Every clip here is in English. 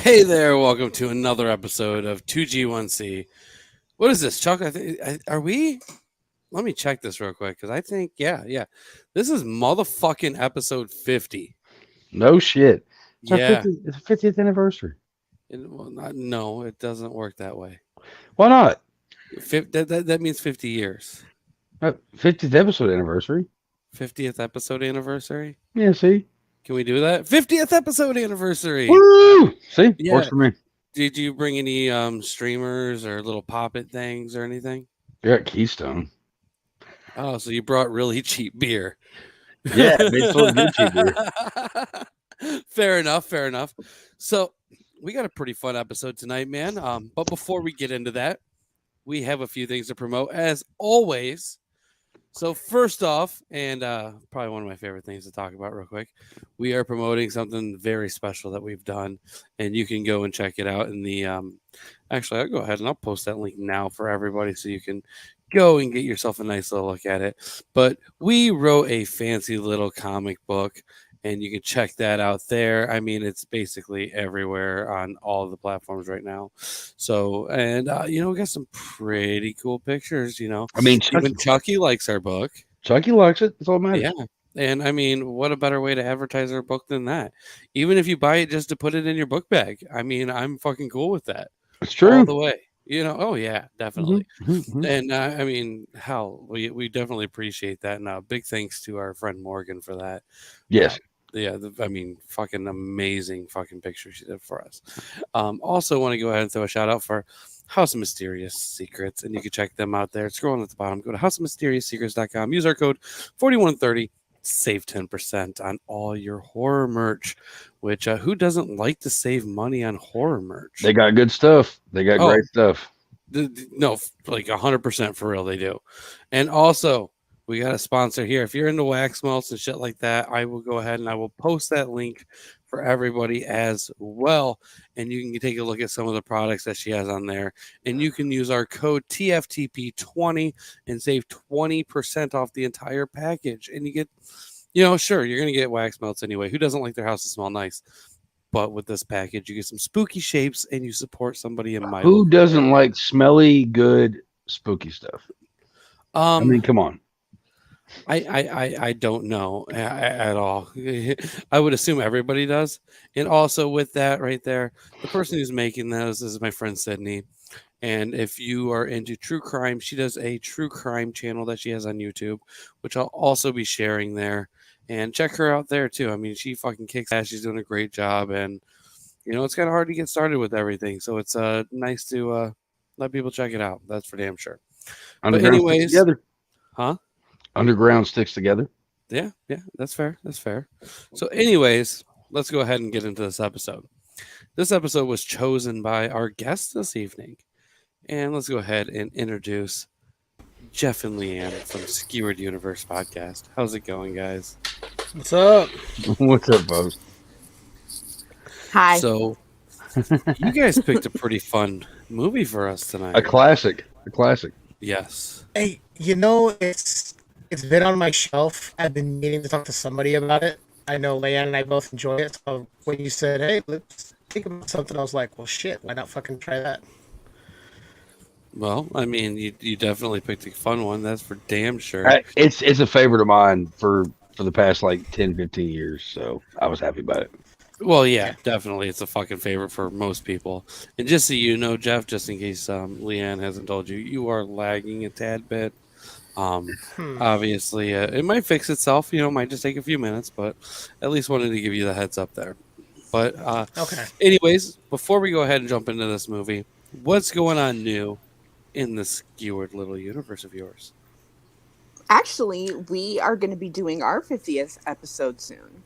Hey there, welcome to another episode of 2G1C. What is this, Chuck? Are we? Let me check this real quick because I think, yeah. This is motherfucking episode 50. No shit. It's our Yeah. 50th, it's 50th anniversary. No, it doesn't work that way. Why not? That means 50 years. 50th episode anniversary. 50th episode anniversary. Yeah, see? Can we do that? 50th episode anniversary. Woo! See? Works Yeah. for me. Did you bring any streamers or little pop-it things or anything? Yeah, Keystone. Oh, so you brought really cheap beer. Yeah, it made some good cheap beer. Fair enough. So we got a pretty fun episode tonight, man. But before we get into that, we have a few things to promote as always. So first off, and probably one of my favorite things to talk about real quick, we are promoting something very special that we've done, and you can go and check it out in the actually I'll go ahead and I'll post that link now for everybody so you can go and get yourself a nice little look at it. But we wrote a fancy little comic book, and you can check that out there. I mean, it's basically everywhere on all of the platforms right now. So, and we got some pretty cool pictures. I mean, Even Chucky likes our book. Chucky likes it. That's all that matters. Yeah. And I mean, what a better way to advertise our book than that? Even if you buy it just to put it in your book bag, I mean, I'm fucking cool with that. It's true. All the way. Oh yeah, definitely. Mm-hmm. And I mean, hell, we definitely appreciate that. And big thanks to our friend Morgan for that. Yes. Yeah, I mean, fucking amazing fucking picture she did for us. Also, want to go ahead and throw a shout out for House of Mysterious Secrets, and you can check them out there. Scrolling at the bottom, go to houseofmysteriousecrets.com. Use our code 4130. Save 10% on all your horror merch. Which who doesn't like to save money on horror merch? They got good stuff. They got great stuff. No, like 100% for real, they do. And also, we got a sponsor here. If you're into wax melts and shit like that, I will go ahead and I will post that link for everybody as well. And you can take a look at some of the products that she has on there. And you can use our code TFTP20 and save 20% off the entire package. And you get, sure, you're going to get wax melts anyway. Who doesn't like their house to smell nice? But with this package, you get some spooky shapes and you support somebody in my Who doesn't like smelly, good, spooky stuff? I mean, come on. I don't know at all. I would assume everybody does. And also with that right there, the person who's making those is my friend Sydney. And if you are into true crime, she does a true crime channel that she has on YouTube, which I'll also be sharing there. And check her out there too. I mean, she fucking kicks ass. She's doing a great job. And, it's kind of hard to get started with everything. So it's nice to let people check it out. That's for damn sure. But anyways, together. Huh? Underground sticks together. Yeah, that's fair. So, anyways, let's go ahead and get into this episode. This episode was chosen by our guest this evening. And let's go ahead and introduce Jeff and Leiann from Skewered Universe Podcast. How's it going, guys? What's up? What's up, folks? Hi. So, you guys picked a pretty fun movie for us tonight. A classic. Yes. Hey, it's been on my shelf. I've been meaning to talk to somebody about it. I know Leiann and I both enjoy it. So when you said, "Hey, let's think about something," I was like, "Well, shit, why not fucking try that?" Well, I mean, you definitely picked a fun one. That's for damn sure. It's a favorite of mine for the past like 10, 15 years. So I was happy about it. Well, yeah, definitely. It's a fucking favorite for most people. And just so you know, Jeff, just in case Leiann hasn't told you, you are lagging a tad bit. Obviously, it might fix itself. It might just take a few minutes, but at least wanted to give you the heads up there. But okay. Anyways, before we go ahead and jump into this movie, what's going on new in the skewered little universe of yours? Actually, we are going to be doing our 50th episode soon.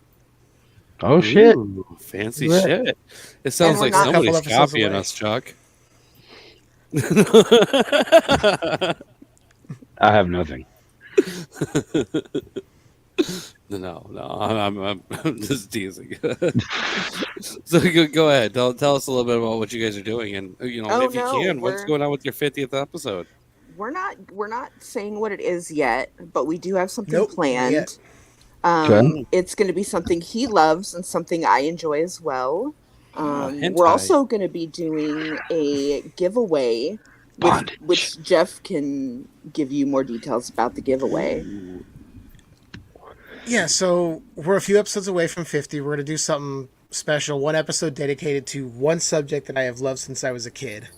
Oh, shit. Ooh, fancy shit. It sounds like somebody's copying us, Chuck. I have nothing. No, I'm just teasing. So go ahead. Tell us a little bit about what you guys are doing, and if you can, what's going on with your 50th episode? We're not saying what it is yet, but we do have something planned. Okay. It's going to be something he loves and something I enjoy as well. hentai. We're also going to be doing a giveaway, Bondage. which Jeff can give you more details about the giveaway. Ooh. Yeah, so we're a few episodes away from 50. We're going to do something special, one episode dedicated to one subject that I have loved since I was a kid.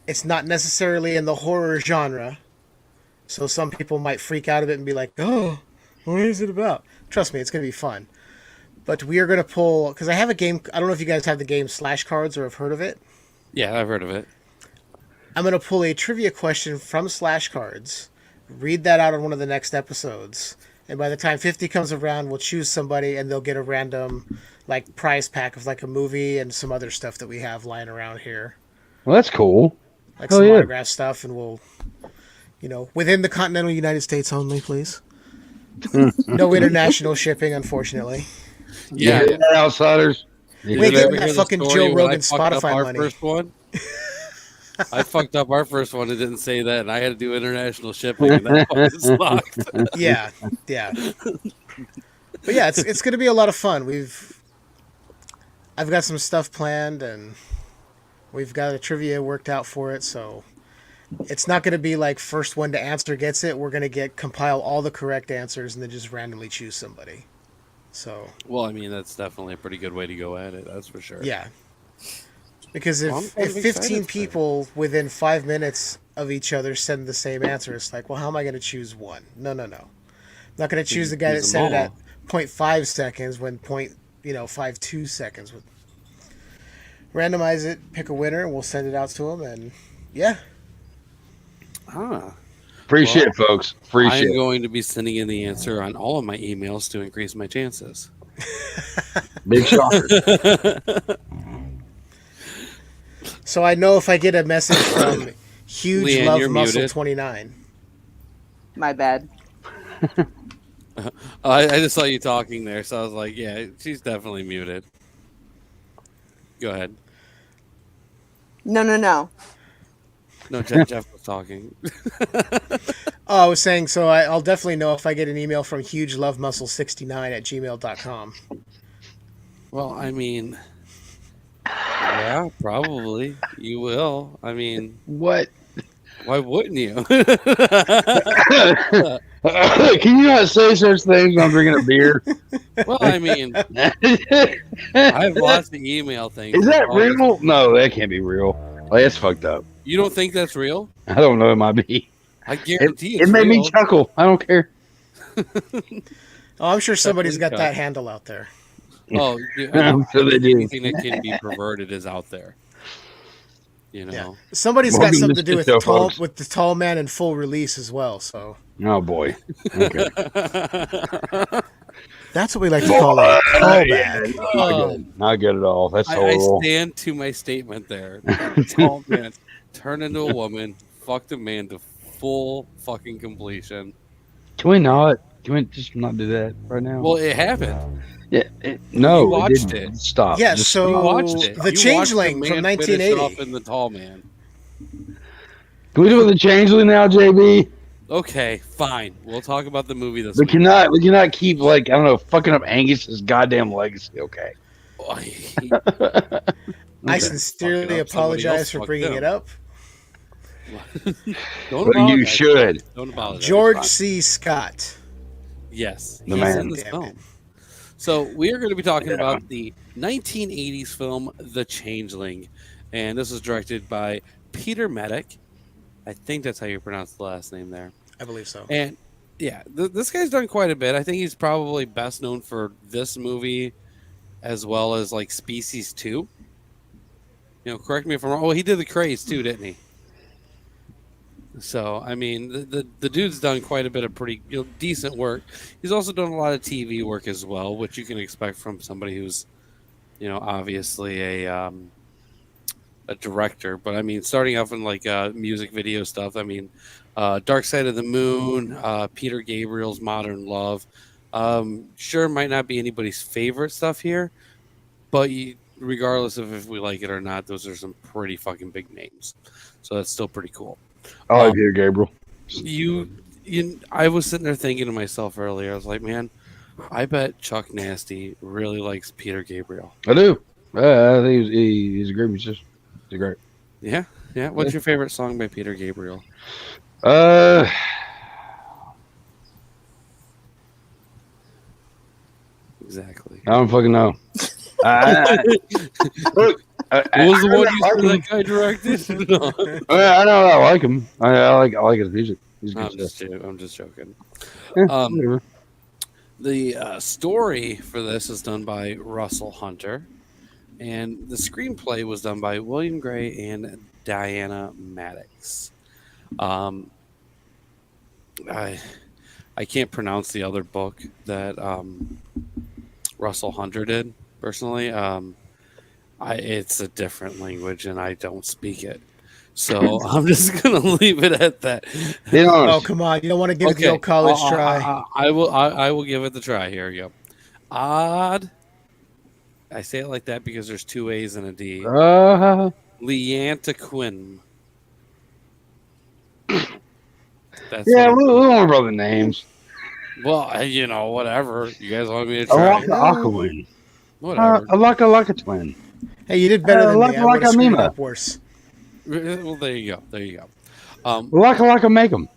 It's not necessarily in the horror genre, so some people might freak out of it and be like, oh, what is it about? Trust me, it's going to be fun. But we are going to pull, because I have a game, I don't know if you guys have the game Slash Cards or have heard of it. Yeah, I've heard of it. I'm going to pull a trivia question from Slash Cards, read that out on one of the next episodes, and by the time 50 comes around, we'll choose somebody and they'll get a random like prize pack of like a movie and some other stuff that we have lying around here. Well, that's cool. Like Hell some yeah. autograph stuff, and we'll, within the continental United States only, please. No international shipping, unfortunately. Yeah. You hear that, outsiders. Wait, Did get you ever that hear the fucking story Joe when Rogan I fucked up Spotify our money. First one? I fucked up our first one and didn't say that, and I had to do international shipping, and that was locked. Yeah. But yeah, it's going to be a lot of fun. I've got some stuff planned, and we've got a trivia worked out for it, so it's not going to be like first one to answer gets it. We're going to compile all the correct answers and then just randomly choose somebody. So Well, I mean, that's definitely a pretty good way to go at it. That's for sure. yeah, because Well, I'm if kind of 15 excited for people within 5 minutes of each other send the same answer, it's like, well, how am I going to choose one? No. I'm not going to choose the guy that Use said them it at all. 0.5 seconds when 0.52 seconds. Randomize it, pick a winner, and we'll send it out to them, and yeah. Ah. Free Well, shit, folks. Free I'm shit. going to be sending in the answer on all of my emails to increase my chances. Big shocker. So I know if I get a message from Huge Leiann, Love you're Muscle muted. 29. My bad. I just saw you talking there, so I was like, yeah, she's definitely muted. Go ahead. No. No, Jeff was talking. Oh, I was saying, so I'll definitely know if I get an email from Huge Love Muscle 69 at gmail.com. Well, I mean, yeah, probably. You will. I mean, What? why wouldn't you? Can you not say such things when I'm drinking a beer? Well, I mean, I've lost the email thing. Is that real? No, that can't be real. Like, that's fucked up. You don't think that's real? I don't know. It might be. I guarantee It it's made real. me chuckle. I don't care. Oh, I'm sure somebody's got Definitely that handle out there. Oh, dude, I'm sure they do. anything that can be perverted is out there. You know. Yeah. Somebody's got Welcome something to to do with the show, the tall folks. with the tall man in full release as well, so Oh boy. Okay. that's what we like to call a callback. Not good at all. That's I horrible. stand to my statement there. Tall man turned into a woman, fucked a man to full fucking completion. Can we not? Can we just not do that right now? Well, it happened. yeah. No. you watched didn't. it. Stop. Yeah, Just so You watched it. the You Changeling watched the from man finish 1980. off in the tall man. Can we do the Changeling now, JB? Okay, fine. We'll talk about the movie this We week. cannot keep like I don't know fucking up Angus's goddamn legacy. Okay. I Okay. sincerely Fucking up, somebody apologize else for fucked bringing them. it up. Don't But you apologize. should. Don't apologize. George C. Scott. Yes, The he's man. in this Damn it. film. So we are going to be talking Yeah. about the 1980s film The Changeling, and this was directed by Peter Medic. I think that's how you pronounce the last name there. I believe so. And yeah, this guy's done quite a bit. I think he's probably best known for this movie, as well as like Species 2. You know, correct me if I'm wrong. Oh, he did The Craze too, didn't he? So, I mean, the dude's done quite a bit of pretty decent work. He's also done a lot of TV work as well, which you can expect from somebody who's, obviously a director. But I mean, starting off in like music video stuff. I mean, Dark Side of the Moon, Peter Gabriel's Modern Love. Sure, might not be anybody's favorite stuff here, but regardless of if we like it or not, those are some pretty fucking big names. So that's still pretty cool. I like Peter Gabriel. I was sitting there thinking to myself earlier. I was like, man, I bet Chuck Nasty really likes Peter Gabriel. I do. I think he's a great musician. He's great. Yeah, yeah. What's your favorite song by Peter Gabriel? Uh, Exactly. I don't fucking know. Look, What was the one you I said that guy directed? No. I know I like him. I like his music. He's good stuff. I'm just joking. Yeah, Um, whatever. The story for this is done by Russell Hunter, and the screenplay was done by William Gray and Diana Maddox. Um, I can't pronounce the other book that Russell Hunter did personally. It's a different language, and I don't speak it, so I'm just gonna leave it at that. Be Oh, honest. come on. You don't want to give it the old college try. I will give it the try. Here we go. Odd. I say it like that because there's two A's and a D. Leiann Quinn. That's yeah, what we won't worry about the names. well, whatever. You guys want me to I try? like the Aquaman. Whatever. I like a twin. Hey, you did better than like- me. I like would have screwed it Amima. up worse. Well, there you go. There you go. Like a make 'em.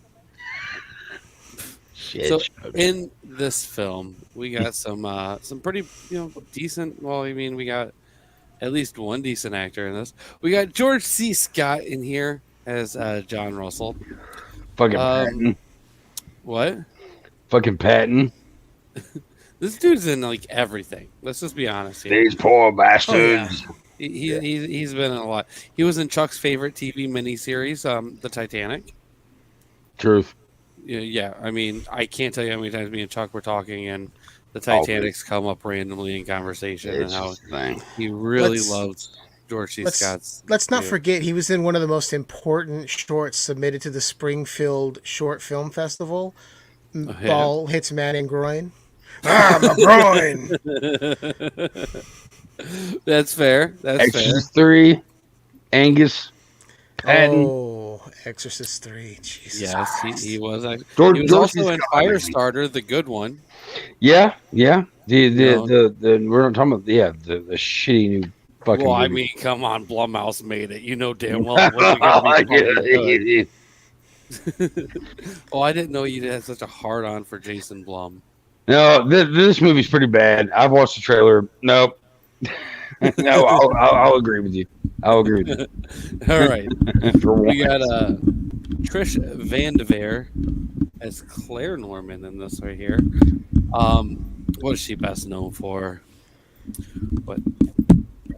Shit. So in this film, we got some pretty decent. Well, I mean, we got at least one decent actor in this. We got George C. Scott in here as John Russell. Fucking Patton. What? Fucking Patton. This dude's in like everything. Let's just be honest here. These poor bastards. He's been in a lot. He was in Chuck's favorite TV miniseries, The Titanic. Truth. Yeah, I mean, I can't tell you how many times me and Chuck were talking, and the Titanic's come up randomly in conversation, and It's how just a thing. he really Let's- loves George C. Let's, Scott's. let's not yeah. forget he was in one of the most important shorts submitted to the Springfield Short Film Festival. yeah. Ball hits man in groin. Ah, my groin. That's fair. That's fair. Exorcist 3. Angus. Patton. Oh, Exorcist 3. Jesus. Yes, he was. He George was also C. in Scott, man. Firestarter, the good one. Yeah. The No. we're not talking about the shitty new fucking. Well, I movie. mean, come on, Blumhouse made it. You know damn well. It wasn't gonna be fucking good. Oh, I didn't know you had such a hard on for Jason Blum. No, this movie's pretty bad. I've watched the trailer. Nope. No, I'll agree with you. I'll agree with you. All right. For We once. got Trish Van Devere as Claire Norman in this right here. What is she best known for? But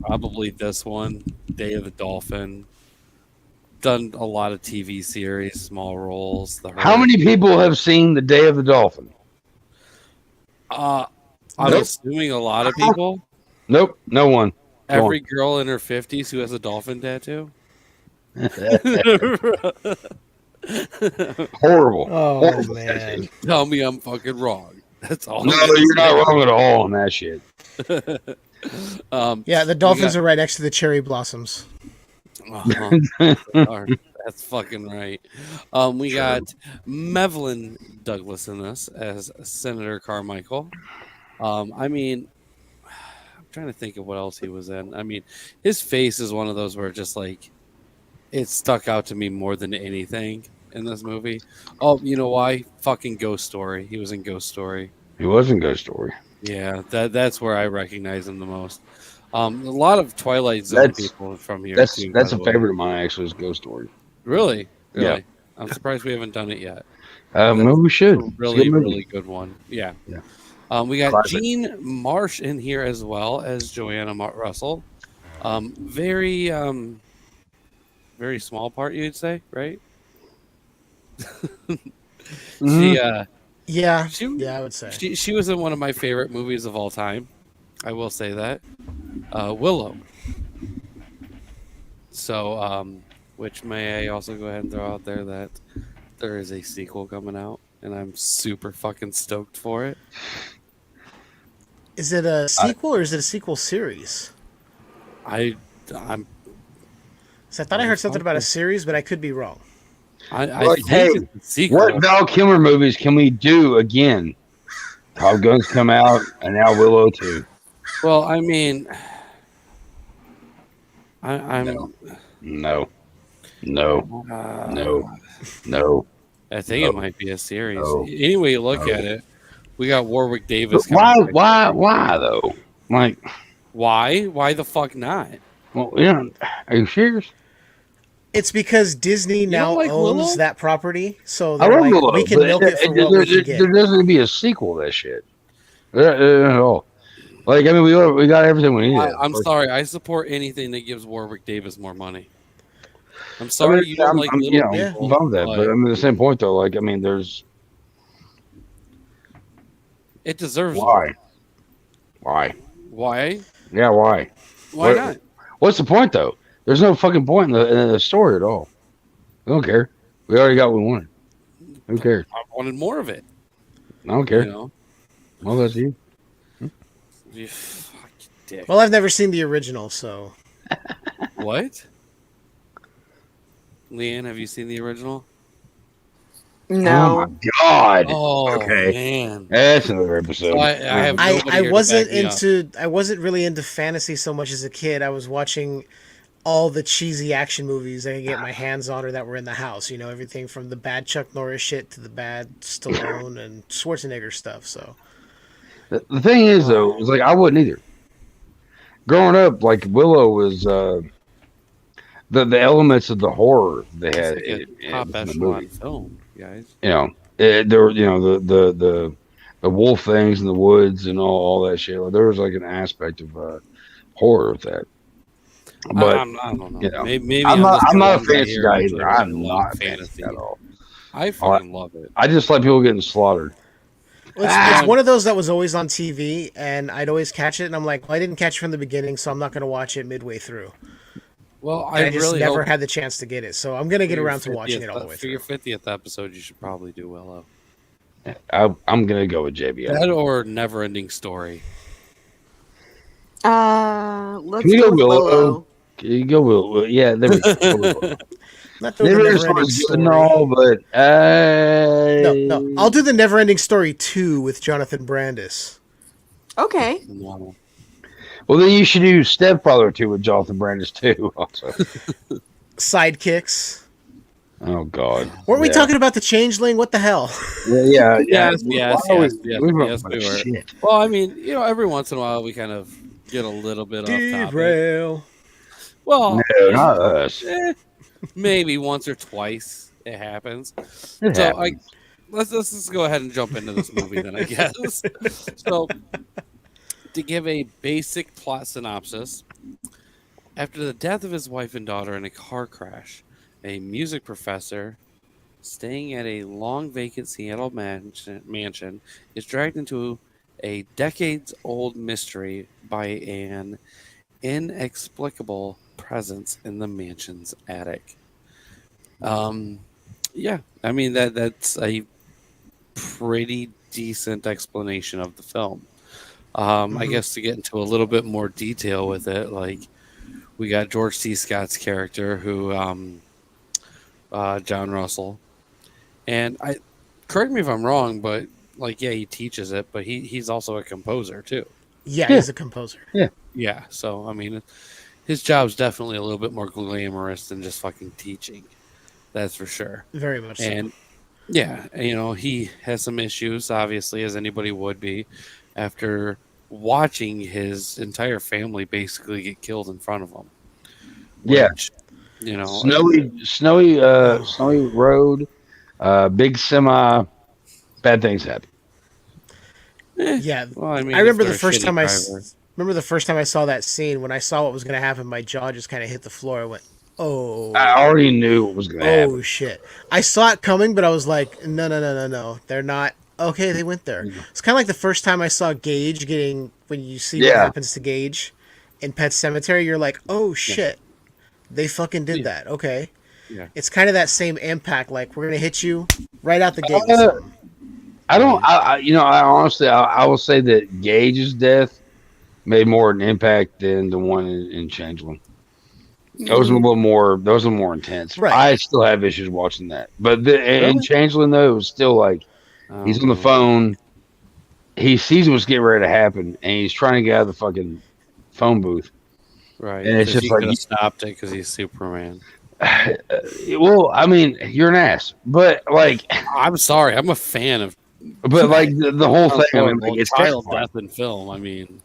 probably this one, Day of the Dolphin. Done a lot of TV series, small roles. How many people have seen The Day of the Dolphin? I'm Nope. assuming a lot of people. Nope, no one. Go Every girl in her 50s who has a dolphin tattoo. Horrible. Oh, Horrible. man. Tell me I'm fucking wrong. That's all. No, I'm gonna you're not say. wrong at all on that shit. Yeah, the dolphins are right next to the cherry blossoms. That's fucking right. We got Mevlin Douglas in this as Senator Carmichael. I mean, I'm trying to think of what else he was in. I mean, his face is one of those where just like it stuck out to me more than anything in this movie. Oh, you know why? Fucking Ghost Story. He was in Ghost Story. He was in Ghost Story. Yeah, that's where I recognize him the most. A lot of Twilight Zone That's- people from here. That's too, that's by a the way. favorite of mine actually is Ghost Story. Really? Yeah. Really? I'm surprised we haven't done it yet. Maybe we should. A It's a really, good movie. really good one. Yeah. Yeah. We got Classic. Jean Marsh in here as well as Joanna Russell. Very very small part, you'd say, right? Mhm. Yeah, She, yeah, I would say. she was in one of my favorite movies of all time. I will say that. Willow. So, which may I also go ahead and throw out there that there is a sequel coming out, and I'm super fucking stoked for it. Is it a sequel or is it a sequel series? I'm 'Cause I thought I heard something about a series, but I could be wrong. I Like, think hey, it's a sequel. What Val Kilmer movies can we do again? Top Guns come out, and now Willow too. Well, I mean, I'm. No, no, no, Uh, no, I think it might be a series. no, Anyway, you look no. at it. We got Warwick But Davis coming. why though? Like, Why? Why the fuck not? well, yeah. Are you serious? It's because Disney You don't now like owns Willow? that property, so I they're love like, we Willow, can but milk it for what we can there get. doesn't be a sequel to that shit. At all. Like, I mean, we got everything we needed. I'm sorry. I support anything that gives Warwick Davis more money. I'm I mean, sorry you don't like I'm little Yeah. people. above that, but I mean, at the same point though, like, I mean, there's it deserves why, more. Why? yeah, why? Why What- not? What's the point though? There's no fucking point in the story at all. I don't care. We already got what we wanted. Who cares? I wanted more of it. I don't care. You know? Well, that's you. You fucking dick. Well, I've never seen the original, so What? Leiann, have you seen the original? No. Oh my god. Oh Okay. man. That's another episode. So I have nobody I here to wasn't back me up. into I wasn't really into fantasy so much as a kid. I was watching all the cheesy action movies I could get my hands on or that were in the house. You know, everything from the bad Chuck Norris shit to the bad Stallone and Schwarzenegger stuff. So The thing is though, is like I wouldn't either. Growing up, like Willow was the elements of the horror they It's had like a in top the echelon movie. film, guys. You know, there were, you know, the wolf things in the woods and all that shit. Like, there was like an aspect of horror with that. But I don't know. you know, maybe I'm not just I'm the not a one guy fancy here guy who either. really I'm loves not a fancy at all. I fucking love it. I just like people getting slaughtered. it's one of those that was always on TV, and I'd always catch it, and I'm like, well, I didn't catch it from the beginning, so I'm not going to watch it midway through. Well, And I just really never hope had the chance to get it, so I'm going to for get your around to watching 50th it all the way For through. your 50th episode, you should probably do Willow. I'm gonna go with JBL. That or Never Ending Story. Let's Can we go go with Willow? Willow. You go with yeah. There we go. Not doing the Never never ending is good story. and all, but No. I'll do the never ending story 2 with Jonathan Brandis. Okay. No. Well, then you should do Stepfather 2 with Jonathan Brandis too. Also, Sidekicks. oh god, Weren't we Yeah. talking about the Changeling? What the hell? Yeah. Yes, Why yes, are we- yes, yes, we're yes, talking we about were. shit. Well, I mean, every once in a while we kind of get a little bit off topic. Derail. Well, No, not us. maybe once or twice it happens. It So happens. let's just go ahead and jump into this movie then, I guess. So, to give a basic plot synopsis, after the death of his wife and daughter in a car crash, a music professor staying at a long vacant Seattle mansion is dragged into a decades-old mystery by an inexplicable presence in the mansion's attic. Yeah, I mean that's a pretty decent explanation of the film. I guess to get into a little bit more detail with it, like we got George C. Scott's character, who John Russell, and I correct me if I'm wrong, but like he teaches it, but he's also a composer too. Yeah, he's a composer. Yeah, so I mean, his job's definitely a little bit more glamorous than just fucking teaching. That's for sure. Very much so. And yeah, he has some issues, obviously, as anybody would be, after watching his entire family basically get killed in front of him. Yeah. Which, snowy road, big semi, bad things happen. Yeah. well, I mean, I remember if the they're first shitty time driver. remember the first time I saw that scene. When I saw what was going to happen, my jaw just kind of hit the floor. I went, "Oh, I already knew what was gonna happen. oh shit!" I saw it coming, but I was like, "No, they're not." Okay, they went there. It's kind of like the first time I saw Gage when you see what Yeah. happens to Gage in Pet Cemetery. You're like, "Oh shit, they fucking did that." Okay, Yeah. it's kind of that same impact. Like we're gonna hit you right out the gate. with Uh, something. I don't. I honestly, I will say that Gage's death made more an impact than the one in Changeling. Those were a little more. Those were more intense. Right. I still have issues watching that, but in Really? Changeling though, it was still like he's on the phone. He sees what's getting ready to happen, and he's trying to get out of the fucking phone booth. Right. And it's Because just he like, could have stopped it because he's Superman. well, I mean, you're an ass, but like, I'm sorry. I'm a fan of but like the whole thing. I mean, like, horrible it's child terrifying. death in film. I mean,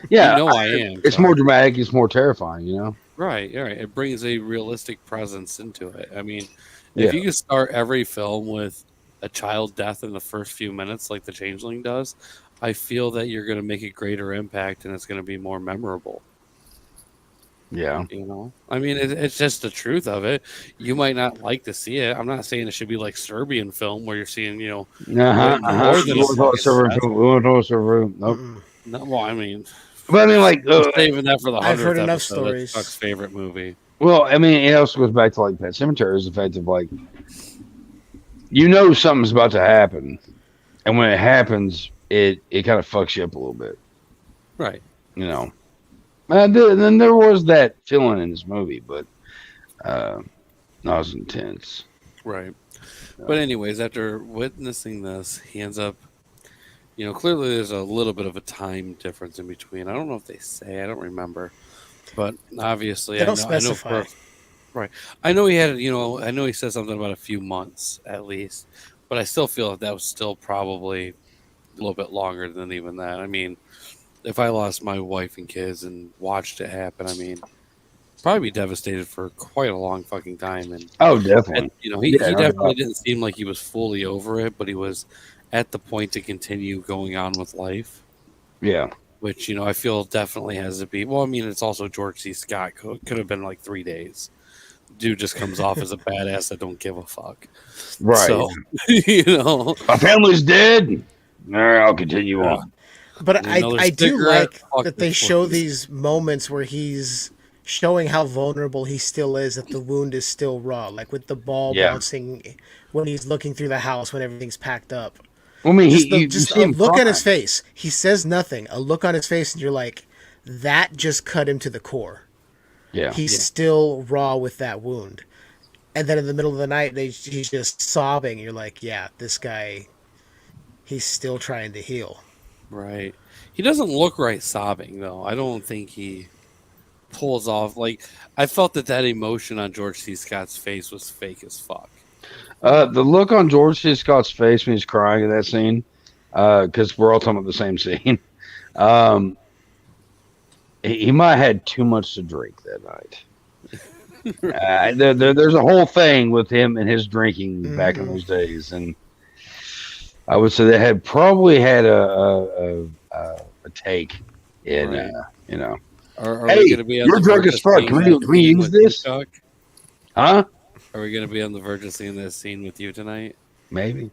Yeah, I am. it's So. more dramatic. It's more terrifying. You know. Right. It brings a realistic presence into it. I mean, if Yeah. you could start every film with a child death in the first few minutes, like the Changeling does, I feel that you're going to make a greater impact and it's going to be more memorable. Yeah. I mean, it's just the truth of it. You might not like to see it. I'm not saying it should be like Serbian film where you're seeing, way more than We a went to a fucking server death. room. We went to a server room. Nope. Mm-mm. No, well, I mean, But I mean, like, I'm saving that for the I've heard 100th enough episode. That's stories. Chuck's favorite movie. well, I mean, it also goes back to like Pet Cemetery is the fact of like, something's about to happen, and when it happens, it kind of fucks you up a little bit. Right. You know. Then there was that feeling in this movie, but that was intense. Right. But anyways, after witnessing this, he ends up, clearly there's a little bit of a time difference in between. I don't know if they say, I don't remember, but obviously They don't I know specify. right. I know he had, I know he said something about a few months at least, but I still feel that was still probably a little bit longer than even that. I mean, if I lost my wife and kids and watched it happen, I mean, probably be devastated for quite a long fucking time. And Oh, definitely. he Yeah, no definitely doubt. didn't seem like he was fully over it, but he was at the point to continue going on with life, Yeah. which I feel definitely has to be. Well, I mean, it's also George C. Scott. Could have been like 3 days. Dude just comes off as a badass that don't give a fuck. Right. So My family's dead. All right, I'll continue on. But Another I do cigarette, like fuck that they this show place. these moments where he's showing how vulnerable he still is, that the wound is still raw, like with the ball Yeah. bouncing when he's looking through the house when everything's packed up. Well, I mean, you Just see a him look on crying. his face. He says nothing. A look on his face, and you're like, that just cut him to the core. Yeah. He's still raw with that wound. And then in the middle of the night, he's just sobbing. You're like, yeah, this guy, he's still trying to heal. Right. He doesn't look right sobbing though. I don't think he pulls off like I felt that emotion on George C. Scott's face was fake as fuck. The look on George C. Scott's face when he's crying in that scene, because we're all talking about the same scene. He might have had too much to drink that night. There's a whole thing with him and his drinking back in those days, and I would say they had probably had a take in, Right. Are Hey, we going to be on you're the drunk verge as of fuck. seeing Can we that scene use with you, this? Chuck? Huh? Are we going to be on the verge of seeing this scene with you tonight? Maybe.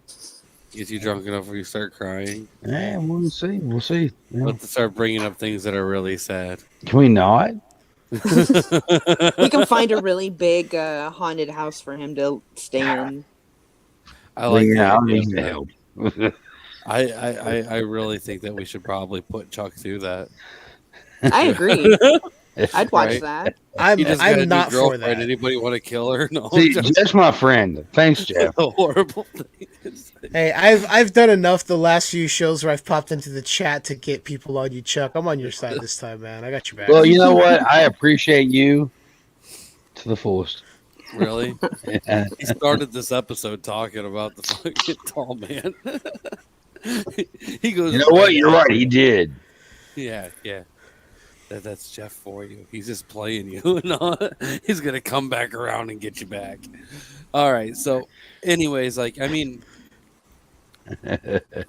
Get you drunk enough where you start crying? Yeah, we'll see. We'll see. Yeah. Let's start bringing up things that are really sad. Can we not? We can find a really big haunted house for him to stay in. I like the I'll idea need of the that. help. I really think that we should probably put Chuck through that. I agree. I'd watch Right. that. I'm He just got a new not for girlfriend. that. Anybody want to kill her? No, See, just that's my friend. Thanks, Jeff. a horrible thing. Hey, I've done enough the last few shows where I've popped into the chat to get people on you, Chuck. I'm on your side this time, man. I got your back. Well, you know what? I appreciate you to the fullest. Really? Yeah. He started this episode talking about the fucking tall man. He goes, You know what? You're right. He did. Yeah. That's Jeff for you. He's just playing you. No, he's gonna come back around and get you back. All right. So, anyways, I mean,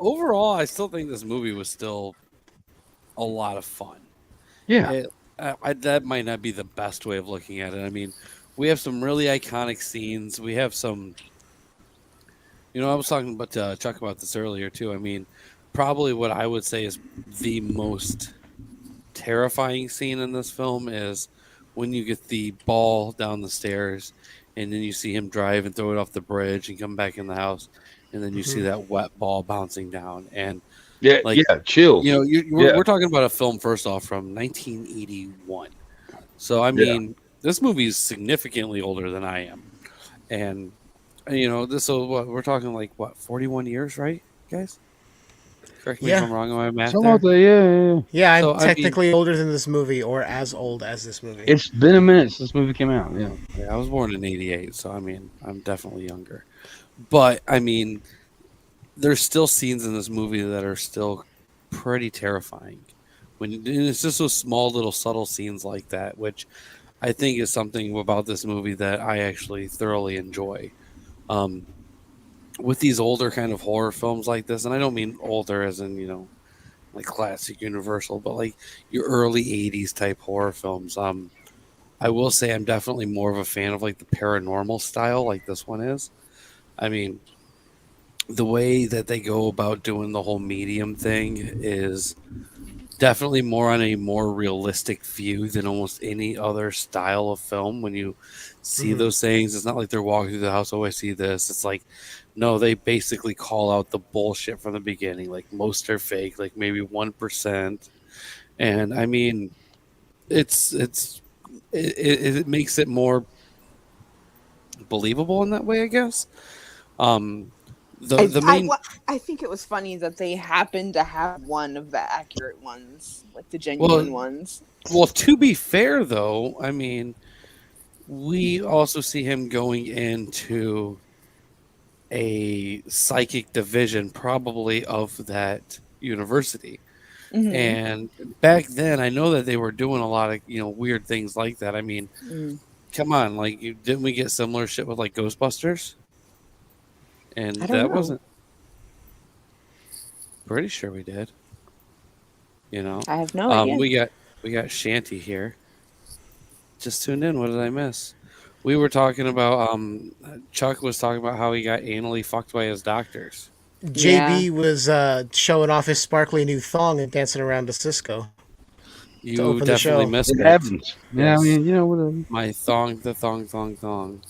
overall, I still think this movie was still a lot of fun. Yeah. That might not be the best way of looking at it. I mean, we have some really iconic scenes. We have some. I was talking about Chuck about this earlier too. I mean, probably what I would say is the most terrifying scene in this film is when you get the ball down the stairs and then you see him drive and throw it off the bridge and come back in the house and then you see that wet ball bouncing down and Yeah. Chill. we're talking about a film first off from 1981. So I mean this movie is significantly older than I am. And this we're talking 41 years, right, guys? Correct me if Yeah. I'm wrong on my math Something like there. that. Yeah. Yeah, I'm So I mean, technically older than this movie, or as old as this movie. It's been a minute since this movie came out. Yeah. yeah, I was born in '88, so I mean, I'm definitely younger. But I mean, there's still scenes in this movie that are still pretty terrifying. When and it's just those small little subtle scenes like that, which I think is something about this movie that I actually thoroughly enjoy. Um, with these older kind of horror films like this, and I don't mean older as in like classic Universal, but like your early '80s type horror films. I will say I'm definitely more of a fan of like the paranormal style, like this one is. I mean, the way that they go about doing the whole medium thing is definitely more on a more realistic view than almost any other style of film. When you see Mhm. those things, it's not like they're walking through the house, oh, I see this. It's like, no, they basically call out the bullshit from the beginning. Like most are fake, like maybe 1%. And I mean, it makes it more believable in that way, I guess. Um, the main I think it was funny that they happened to have one of the accurate ones, like the genuine well, ones. well, to be fair though, I mean, we also see him going into a psychic division, probably of that university. Mm-hmm. And back then, I know that they were doing a lot of weird things like that. I mean, Mm. come on, like didn't we get similar shit with like Ghostbusters? I And don't that know. wasn't pretty sure we did. You know, I have no idea. we got Shanty here. Just tuned in. What did I miss? We were talking about Chuck was talking about how he got anally fucked by his doctors. Yeah. JB was showing off his sparkly new thong and dancing around to Cisco to You open the definitely show. missed It it. happens. Yeah, I Yes. mean, whatever. My thong, the thong, thong, thong.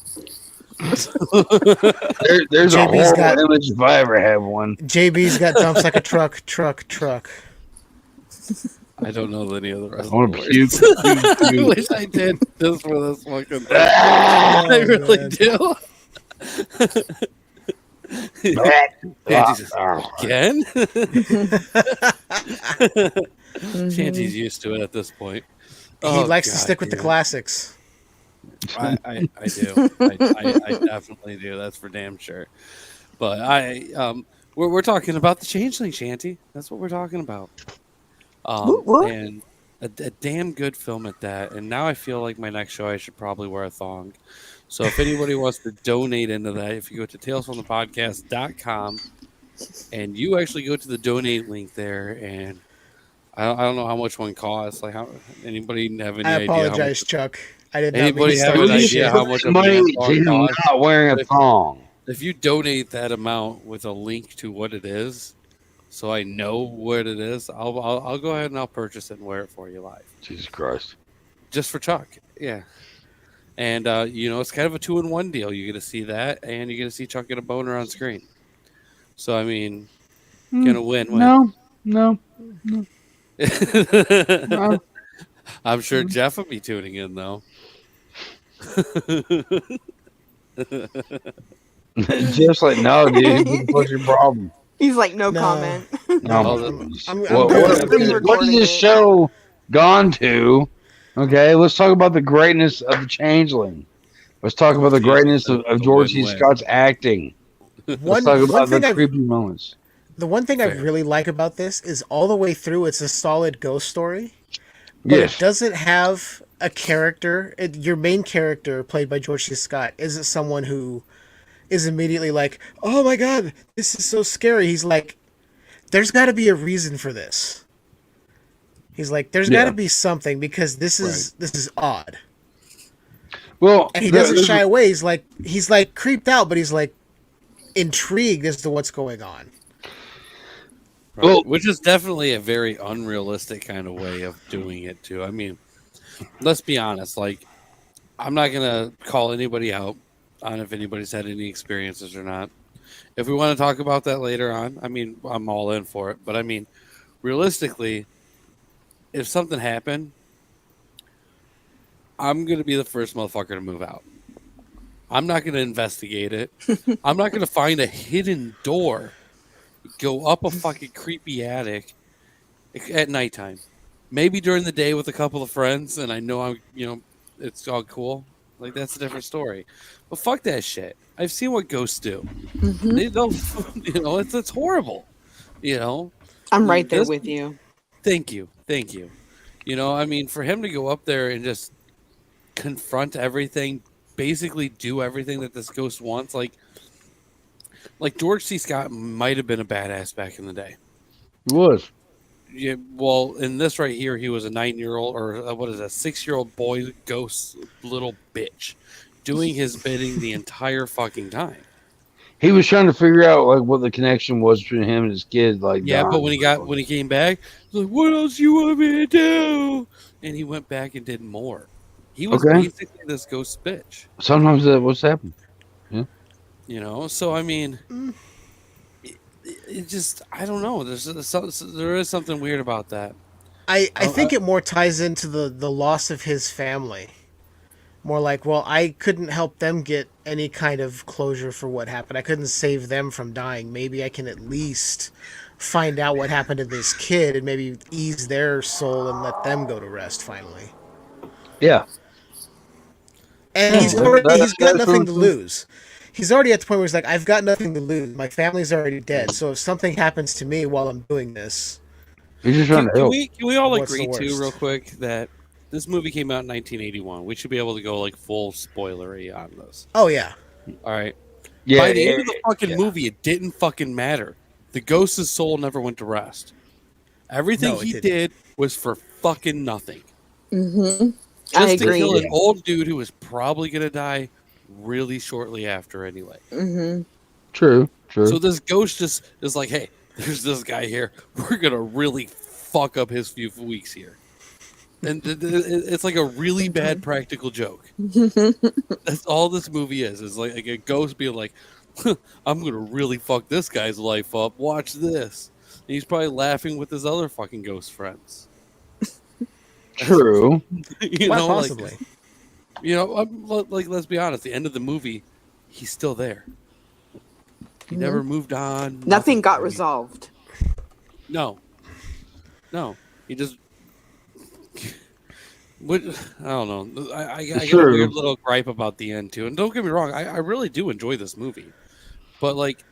There's a JB's horrible got image if I ever have one. JB's got dumps like a truck, truck, truck. I don't know any of the rest I want of to the puke. words. I wish I did just for this fucking thing. Ah! I really man. do. Shanty's Ah, again. Mhm. Shanty's used to it at this point. He Oh, likes to God stick with the damn it. classics. I do. I definitely do. That's for damn sure. But we're talking about the Changeling, Shanty. That's what we're talking about. Whoop, whoop. And a damn good film at that. And now I feel like my next show I should probably wear a thong. So if anybody wants to donate into that, if you go to talesfromthepodcast.com and you actually go to the donate link there, and I don't know how much one costs. Like, how anybody have any I idea how much? apologize, Chuck. I did not mean to Anybody have start an this idea shit. how much a money man to thong him costs? not wearing a If, thong. if you donate that amount with a link to what it is, so I know what it is, I'll go ahead and I'll purchase it and wear it for you live, Jesus Christ. just for Chuck. Yeah. And it's kind of a 2-in-1 deal. You get to see that, and you get to see Chuck get a boner on screen. So I mean, gonna win-win. No. I'm sure Jeff will be tuning in though. Just like, no, dude. What's your problem? He's like, no No. comment. No, Oh, my the- goodness. I'm What, good what, with it. what is this show gone to? Okay, let's talk about the greatness of the Changeling. Let's talk about the greatness of The George C. win-win. Scott's acting. Let's One talk one about the thing I creepy moments. the one thing I Fair. really like about this is all the way through it's a solid ghost story, but Yes. it doesn't have a character. Your main character, played by George C. Scott, isn't someone who is immediately like, "Oh my god, this is so scary." He's like, "There's got to be a reason for this." He's like, "There's got Yeah. to be something because this is odd." Well, And he doesn't shy away. He's like creeped out, but he's like intrigued as to what's going on. Right. Well- Which is definitely a very unrealistic kind of way of doing it too. I mean, let's be honest. Like, I'm not gonna call anybody out on if anybody's had any experiences or not. If we want to talk about that later on, I mean, I'm all in for it. But I mean, realistically, if something happened, I'm gonna be the first motherfucker to move out. I'm not gonna investigate it. I'm not gonna find a hidden door. go up a fucking creepy attic at nighttime. Maybe during the day with a couple of friends, and I know it's all cool. Like that's a different story. But fuck that shit. I've seen what ghosts do. Hmm. They don't, it's horrible. I'm right there This. with you. Thank you, thank you. I mean, for him to go up there and just confront everything, basically do everything that this ghost wants, like George C. Scott might have been a badass back in the day. He was. Yeah, well, in this right here, he was a 9-year-old or what is a 6-year-old boy ghost little bitch, doing his bidding the entire fucking time. He was trying to figure out like what the connection was between him and his kid. Like, Yeah, but when he came back, he was like, "What else you want me to do?" And he went back and did more. He was Okay. basically this ghost bitch. Sometimes that what's happened. So I mean, it just I don't know. There is something weird about that. I think it more ties into the loss of his family. More like, well, I couldn't help them get any kind of closure for what happened. I couldn't save them from dying. Maybe I can at least find out what happened to this kid and maybe ease their soul and let them go to rest finally. Yeah. And Yeah, he's got nothing to lose. He's already at the point where he's like, I've got nothing to lose. My family's already dead. So if something happens to me while I'm doing this, He's just trying to Can help. we all What's agree the too, worst? real quick, that this movie came out in 1981? We should be able to go like full spoilery on this. oh yeah, All right. Yeah. By the end of the fucking yeah. movie, it didn't fucking matter. The ghost's soul never went to rest. Everything No, it he didn't. did was for fucking nothing. Hmm. I Just to agree. kill an old dude who was probably gonna die really shortly after anyway. Hmm. True. So this ghost just is like, hey, there's this guy here. We're gonna really fuck up his few weeks here. And it's like a really bad practical joke. That's all this movie is. It's like a ghost being like, I'm gonna really fuck this guy's life up. Watch this. And he's probably laughing with his other fucking ghost friends. True. quite possibly. Like let's be honest. The end of the movie, he's still there. He never moved on. Nothing got resolved. No. He just. What I don't know. I got a true. weird little gripe about the end too. And don't get me wrong, I really do enjoy this movie, but like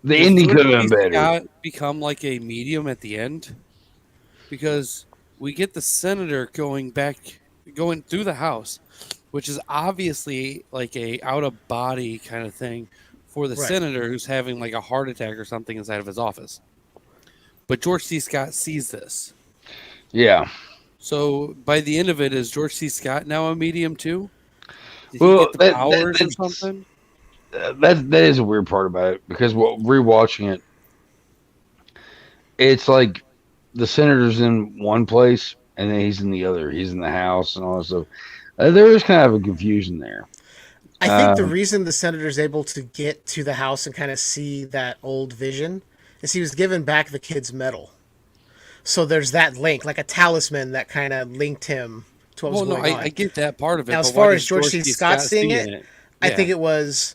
The ending could have been better. Scott become like a medium at the end because we get the senator going through the house, which is obviously like a out of body kind of thing for the Right. senator who's having like a heart attack or something inside of his office. But George C. Scott sees this. Yeah. So by the end of it, is George C. Scott now a medium too? Did Well, he get the that- powers or that's- something? That is a weird part about it because rewatching it, it's like the senator's in one place and then he's in the other. He's in the house and all that stuff. There is kind of a confusion there. I think the reason the senator's able to get to the house and kind of see that old vision is he was given back the kid's medal. So there's that link, like a talisman that kind of linked him to what was Well, no, going on. I get that part of it. Now, as but why far does as George C. Scott seeing it, I think it was,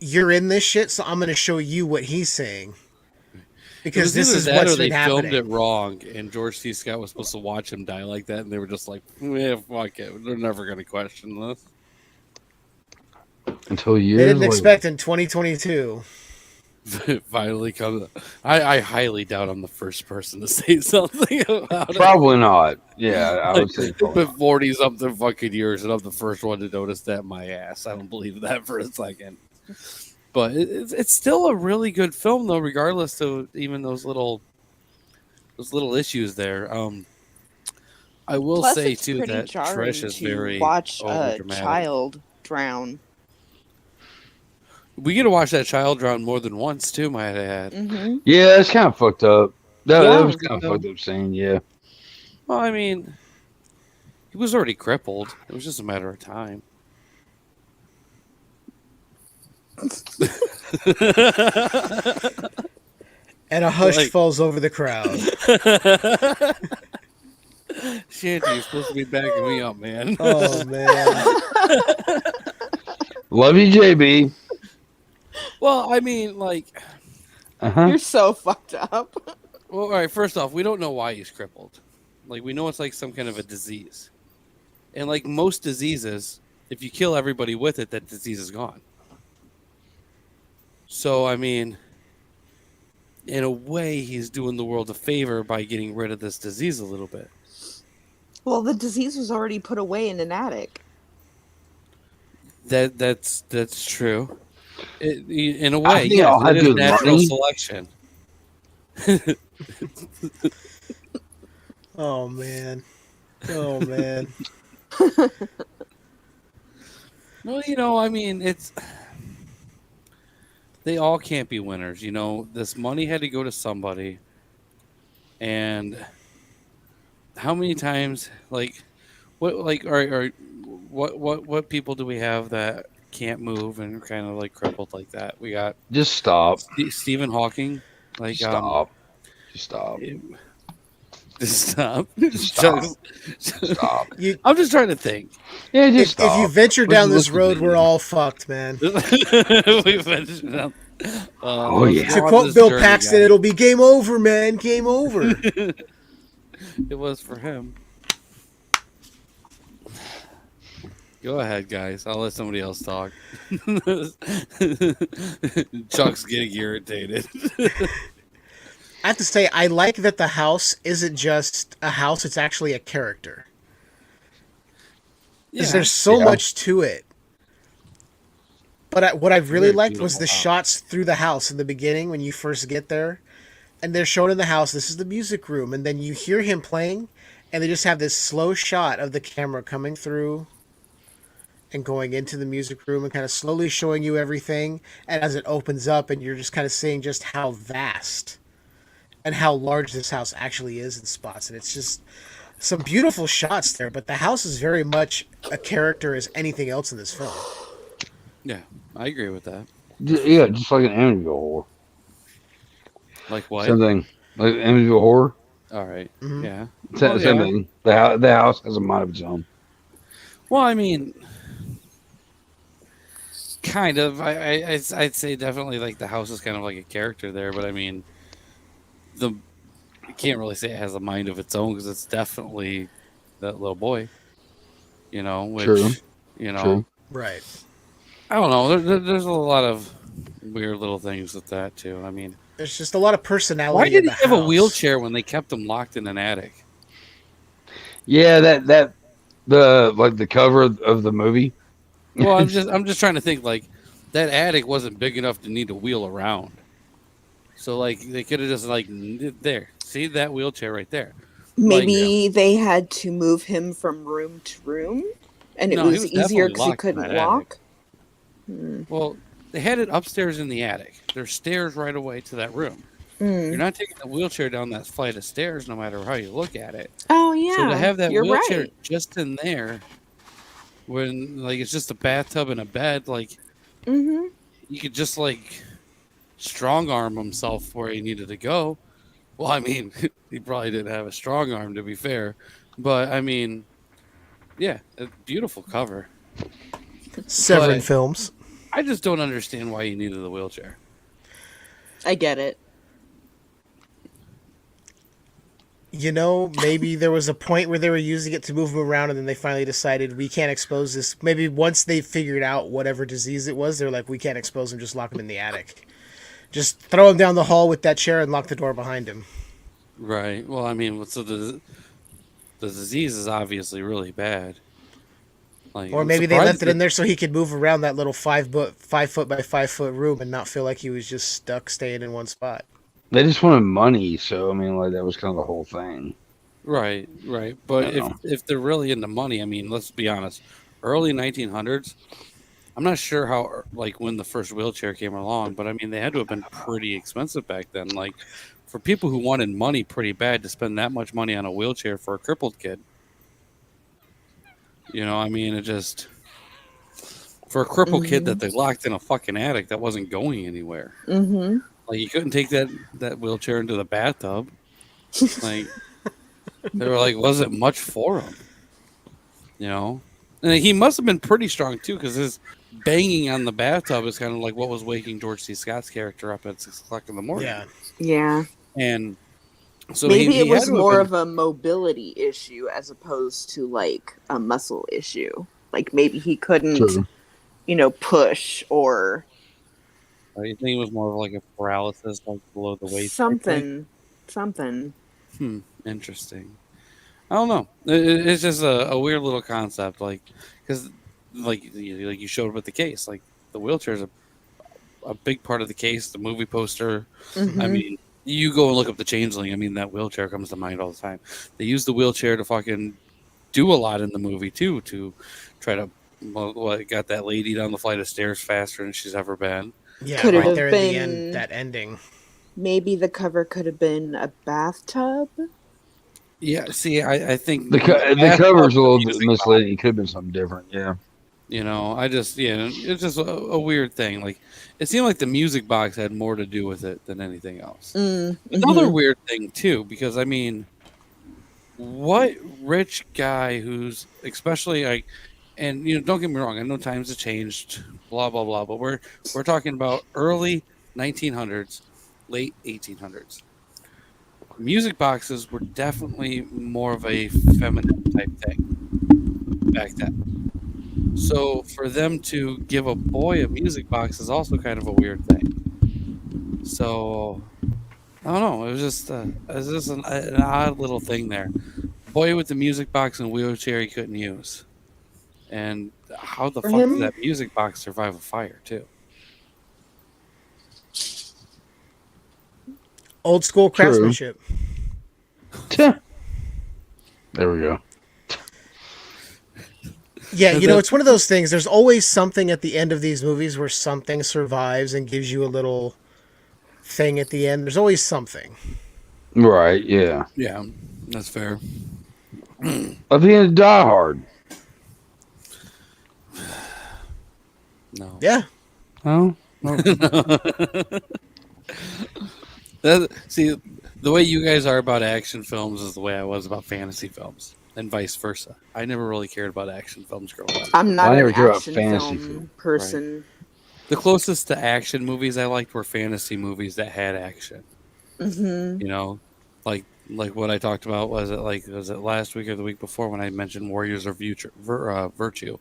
you're in this shit, so I'm going to show you what he's saying. Because this is that, what's or they been filmed happening. it wrong, and George C. Scott was supposed to watch him die like that, and they were just like, "Yeah, fuck it, they're never going to question this." Until years They didn't later. expect in 2022. It finally comes. I highly doubt I'm the first person to say something about it. Probably not. Yeah, I would say It's probably been 40 something fucking years, and I'm the first one to notice that my ass. I don't believe that for a second. But it's still a really good film, though, regardless of even those little issues there. I will Plus, say it's too pretty that jarring Trish is to very watch a overdramatic. child drown. We get to watch that child drown more than once too, might I add. Hmm. Yeah, it's kind of fucked up. That Yeah. was kind of fucked up scene, yeah. Well, I mean, he was already crippled. It was just a matter of time. And a hush Like- falls over the crowd. Shanty, you're supposed to be backing me up, man. Oh, man. Love you, JB. Well, I mean, like, Uh-huh. You're so fucked up. Well, all right. First off, we don't know why he's crippled. Like we know it's like some kind of a disease, and like most diseases, if you kill everybody with it, that disease is gone. So I mean, in a way, he's doing the world a favor by getting rid of this disease a little bit. Well, the disease was already put away in an attic. That's true. In a I way, think it yes, all it had to is do with natural money. selection. Oh man. Oh man. Well, I mean, they all can't be winners. This money had to go to somebody, and how many times, what people do we have that can't move and are kind of like crippled like that? We got Just stop. Stephen Hawking, like Just stop. Just stop. Just stop. Just stop. Stop. You, I'm just trying to think. Yeah, just stop. if you venture down this Listen, road, we're all fucked, man. We've mentioned them. Oh, yeah. To quote Bill Paxton, it'll be game over, man. Game over. It was for him. Go ahead, guys. I'll let somebody else talk. Chuck's getting irritated. I have to say, I like that the house isn't just a house; it's actually a character. Because there's so much to it. But what I really liked was the shots through the house in the beginning when you first get there, and they're shown in the house. This is the music room, and then you hear him playing, and they just have this slow shot of the camera coming through and going into the music room and kind of slowly showing you everything. And as it opens up, and you're just kind of seeing just how vast and how large this house actually is in spots. And it's just some beautiful shots there, but the house is very much a character as anything else in this film. Yeah, I agree with that. Yeah, just like an Amityville horror. Like what? Something like Amityville horror. All right. Mhm. Yeah. Same thing. The house has a mind of its own. Well, I mean, kind of. I'd say definitely like the house is kind of like a character there, but I mean, you can't really say it has a mind of its own because it's definitely that little boy. Which True. True. Right. I don't know. There's a lot of weird little things with that too. I mean, There's just a lot of personality. why did in he the have a house. wheelchair when they kept him locked in an attic? Yeah, the cover of the movie. Well, I'm just trying to think like that attic wasn't big enough to need to wheel around. So like they could have just like there, see that wheelchair right there. Maybe they had to move him from room to room, and it No, he was was easier definitely because he locked in couldn't that walk. Well, they had it upstairs in the attic. There's stairs right away to that room. You're not taking the wheelchair down that flight of stairs, no matter how you look at it. Oh yeah, So to have that you're wheelchair right. just in there, when like it's just a bathtub and a bed, like Mm-hmm. you could just like strong arm himself where he needed to go. Well, I mean, he probably didn't have a strong arm to be fair, but I mean, yeah, a beautiful cover. Severin But- films. I just don't understand why he needed the wheelchair. I get it. Maybe there was a point where they were using it to move him around, and then they finally decided we can't expose this. Maybe once they figured out whatever disease it was, they're like, we can't expose him, just lock him in the attic. Just throw him down the hall with that chair and lock the door behind him. Right. Well, I mean, so the disease is obviously really bad. Like, Or I'm maybe they surprised left it in there so he could move around that little 5 foot by 5 foot room and not feel like he was just stuck staying in one spot. They just wanted money, so I mean, like that was kind of the whole thing. Right. But I if know. if they're really into money, I mean, let's be honest. Early 1900s. I'm not sure how like when the first wheelchair came along, but I mean, they had to have been pretty expensive back then. Like for people who wanted money pretty bad to spend that much money on a wheelchair for a crippled kid. I mean, it just for a crippled kid that they locked in a fucking attic that wasn't going anywhere. Mm-hmm. Like you couldn't take that wheelchair into the bathtub. Like they were like, wasn't much for him. And he must have been pretty strong too, because his banging on the bathtub is kind of like what was waking George C. Scott's character up at 6 o'clock in the morning. Yeah. Yeah. And so Maybe it he had was to have more been, of a mobility issue as opposed to like a muscle issue. Like maybe he couldn't, True. Push or I think it was more of like a paralysis, like below the waist. type thing. something. Interesting. I don't know. It's just a weird little concept, like because like you showed with the case, like the wheelchair is a big part of the case. The movie poster. Mhm. I mean, you go and look up the Changeling. I mean, that wheelchair comes to mind all the time. They use the wheelchair to fucking do a lot in the movie too, to try to it got that lady down the flight of stairs faster than she's ever been. Yeah, Could it right have there at the been- end, that ending. Maybe the cover could have been a bathtub. Yeah, see, I think The cover's a little bit music misleading. It could have been something different. Yeah. It's just a weird thing. Like, it seemed like the music box had more to do with it than anything else. Another weird thing too, because I mean, what rich guy who's especially like, and don't get me wrong, I know times have changed, blah blah blah, but we're talking about early 1900s, late 1800s. Music boxes were definitely more of a feminine type thing back then. So for them to give a boy a music box is also kind of a weird thing. So I don't know. It was just an odd little thing there. Boy with the music box and wheelchair he couldn't use. And how the For fuck him? did that music box survive a fire too? Old school True. craftsmanship. There we go. Yeah, it's one of those things. There's always something at the end of these movies where something survives and gives you a little thing at the end. There's always something. Right. Yeah. Yeah, that's fair. Like being Die Hard. No. Yeah. Oh. See, the way you guys are about action films is the way I was about fantasy films, and vice versa. I never really cared about action films growing up. I'm not I never an cared about action fantasy film film. person. The closest to action movies I liked were fantasy movies that had action. Mm-hmm. Like what I talked about was it last week or the week before when I mentioned Warriors of Virtue.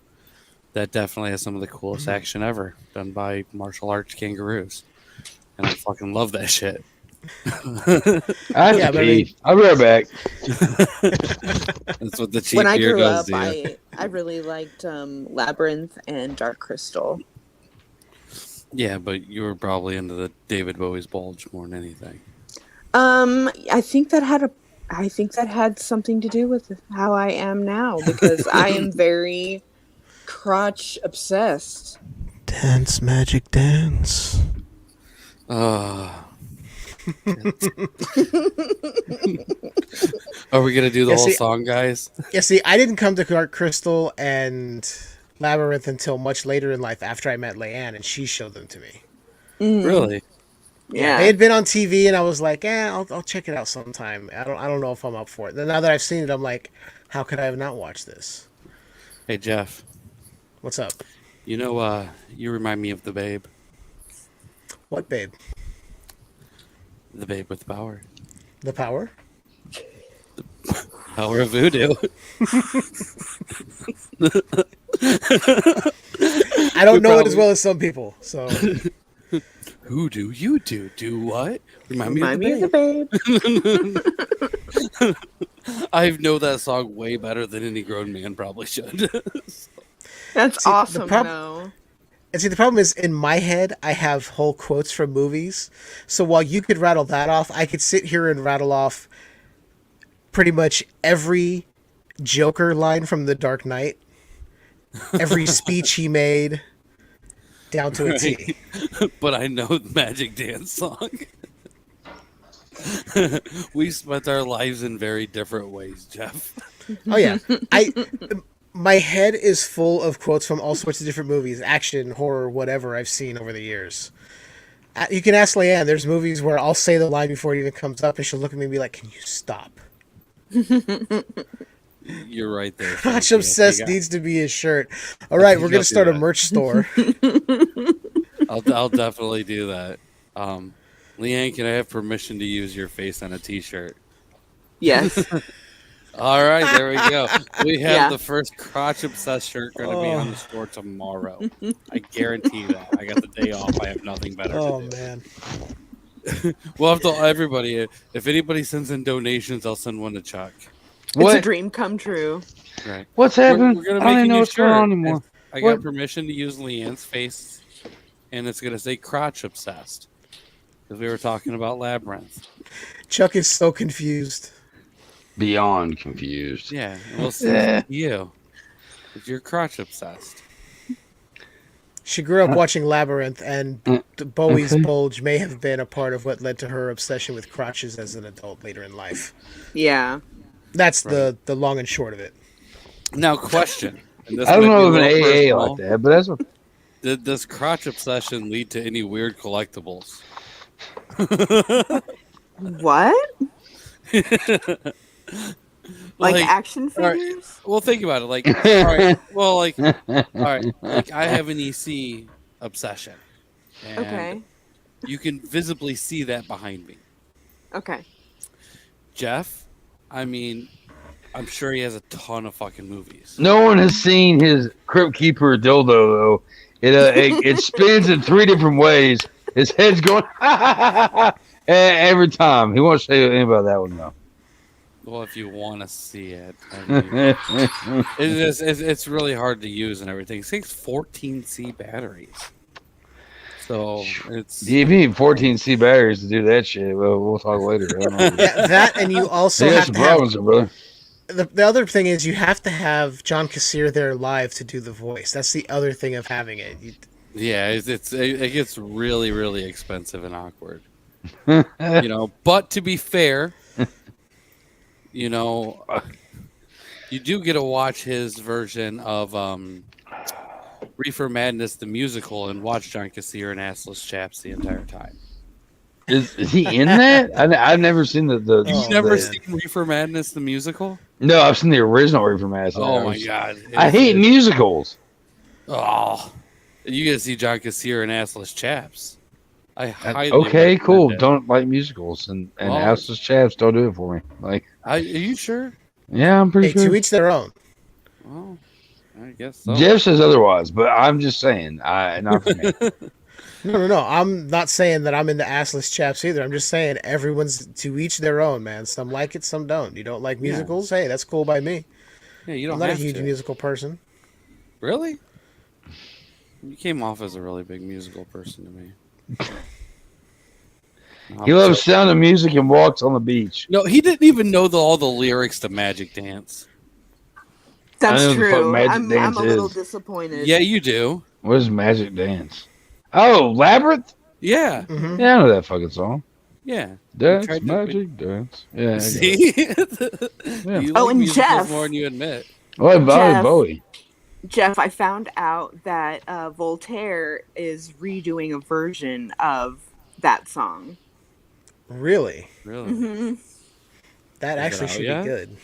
That definitely has some of the coolest action ever done by martial arts kangaroos, and I fucking love that shit. I have to pee. I'll be right back. That's what the cheap When I beer grew does up, to you. I really liked Labyrinth and Dark Crystal. Yeah, but you were probably into the David Bowie's Bulge more than anything. I think that had something to do with how I am now because I am very crotch obsessed. Dance, magic dance. Are we gonna do the Yeah, whole see- song, guys? Yeah, see, I didn't come to Dark Crystal and Labyrinth until much later in life after I met Leiann and she showed them to me. Really? Yeah. They had been on TV and I was like, I'll check it out sometime. I don't know if I'm up for it. Then now that I've seen it, I'm like, how could I have not watched this? Hey Jeff, What's up? you remind me of the Babe, What, babe? the Babe with power, The Power? power of voodoo. I don't know it probably- as well as some people, so Who do you do? Do what? Remind me Remind me of of the the Babe. I know that song way better than any grown man probably should. That's See, the awesome, prob- though. And see, the problem is, in my head, I have whole quotes from movies. So while you could rattle that off, I could sit here and rattle off pretty much every Joker line from The Dark Knight, every speech he made, down to a T. But I know the Magic Dance song. We spent our lives in very different ways, Jeff. Oh yeah, my head is full of quotes from all sorts of different movies, action, horror, whatever I've seen over the years. You can ask Leiann. There's movies where I'll say the line before it even comes up, and she'll look at me and be like, "Can you stop?" You're right there. Crotch Shanky. obsessed needs to be his shirt. All right, we're gonna start a merch store. I'll definitely do that. Leiann, can I have permission to use your face on a T-shirt? Yes. All right, there we go. We have Yeah. the first crotch obsessed shirt going to be on the store tomorrow. I guarantee that. I got the day off. I have nothing better Oh to do. man. We'll have to everybody. If anybody sends in donations, I'll send one to Chuck. It's a dream come true. Right. What's happening? We're gonna I make don't a even know new what's going shirt. on anymore. I What? got permission to use Leanne's face, and it's gonna say crotch obsessed because we were talking about Labyrinth. Chuck is so confused. Beyond confused. Yeah, and we'll see you. If you're crotch obsessed. She grew up watching Labyrinth, and Bowie's Okay. bulge may have been a part of what led to her obsession with crotches as an adult later in life. Yeah. That's the long and short of it. Now, question. And this I don't might know be of a an little AA personal. like that, but that's what. Did this crotch obsession lead to any weird collectibles? What? Like action all right. figures? Well, think about it. Like, all right. Well, like, all right. Like, I have an EC obsession. And Okay. you can visibly see that behind me. Okay. Jeff, I mean, I'm sure he has a ton of fucking movies. No one has seen his Crypt Keeper dildo though. It spins in 3 different ways. His head's going every time. He won't say anything about that one though. Well, if you want to see it, I mean, it's really hard to use and everything. It takes 14C batteries. So it's If you need 14C batteries to do that shit, well, we'll talk later. I don't know. Yeah, that, and you also They got have some to have problems, brother. the other thing is you have to have John Kassir there live to do the voice. That's the other thing of having it. yeah, it gets really, really expensive and awkward. You know, but to be fair, you know, you do get to watch his version of Reefer Madness the musical and watch John Kassir and assless chaps the entire time. Is he in that? I've never seen the. Oh, You've never man. seen Reefer Madness the musical? No, I've seen the original Reefer Madness. Oh my god! I hate musicals. Oh, you get to see John Kassir and assless chaps. I highly Okay, recommend cool. it. Don't like musicals and Well- houseless chaps. Don't do it for me. Like, Are you sure? yeah, I'm pretty Hey, sure. to each their own. Well, I guess so. Jeff says otherwise, but I'm just saying, not for me. No. I'm not saying that I'm into assless chaps either. I'm just saying everyone's to each their own, man. Some like it, some don't. You don't like Yeah. musicals? Hey, that's cool by me. Yeah, you I'm don't not a have huge to. musical person. Really? You came off as a really big musical person to me. He loves sound of music and walks on the beach. No, he didn't even know all the lyrics to Magic Dance. I know That's what the fuck true. Magic I'm Dance a little is. disappointed. Yeah, you do. What is Magic Dance? Oh, Labyrinth? Yeah, Hmm. Yeah, I know that fucking song. yeah. Dance, tried to- Magic Dance. Yeah. I get it. See? Yeah. You Oh, like and musicals Jeff. more than you admit. Oh, I like Jeff. Bowie. Jeff, I found out that Voltaire is redoing a version of that song. Really? Really? Hmm That Is it actually out should yet? be good.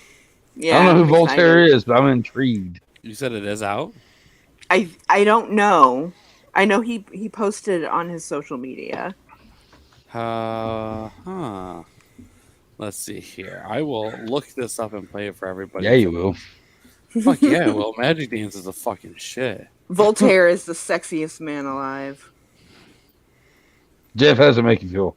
Yeah, I don't know I'm who Voltaire excited. is, but I'm intrigued. You said it is out? I don't know. I know he posted on his social media. Huh. Let's see here. I will look this up and play it for everybody. Yeah, you will. Fuck yeah, well, Magic Dance is a fucking shit. Voltaire is the sexiest man alive. Jeff, how does it make you feel?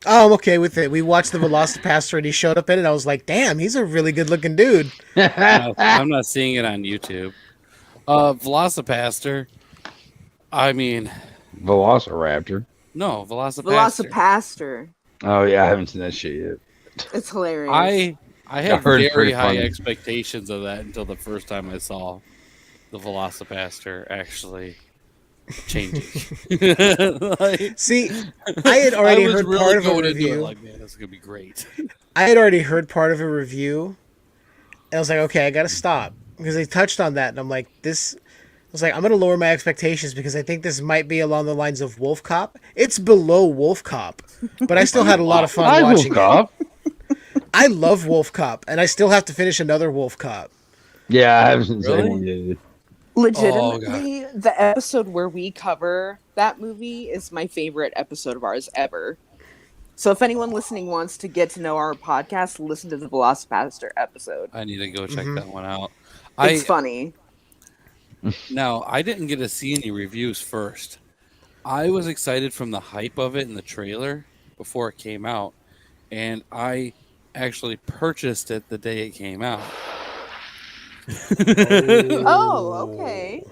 Oh, I'm okay with it. We watched the Velocipaster and he showed up in it. I was like, damn, he's a really good looking dude. I'm not seeing it on YouTube. Velocipaster. I mean, Velociraptor. no, Velocipaster. Velocipaster. Oh, yeah, I haven't seen that shit yet. It's hilarious. I had heard it's very pretty high funny. expectations of that until the first time I saw the Velocipaster actually changing. Like, See, I had already I was heard really part of a going into it review. like, man, this is gonna be great. I had already heard part of a review. And I was like, okay, I got to stop. Because they touched on that. And I'm like, I was like, I'm going to lower my expectations because I think this might be along the lines of Wolf Cop. It's below Wolf Cop. But I still had a lot of fun I will watching it. cop. I love Wolf Cop, and I still have to finish another Wolf Cop. Yeah, I haven't seen the same Really? one yet. Oh, God. Legitimately, the episode where we cover that movie is my favorite episode of ours ever. So if anyone listening wants to get to know our podcast, listen to the Velocipaster episode. I need to go check Mhm. that one out. It's I funny. Now I didn't get to see any reviews first. I was excited from the hype of it in the trailer before it came out, and I actually purchased it the day it came out. Oh, okay.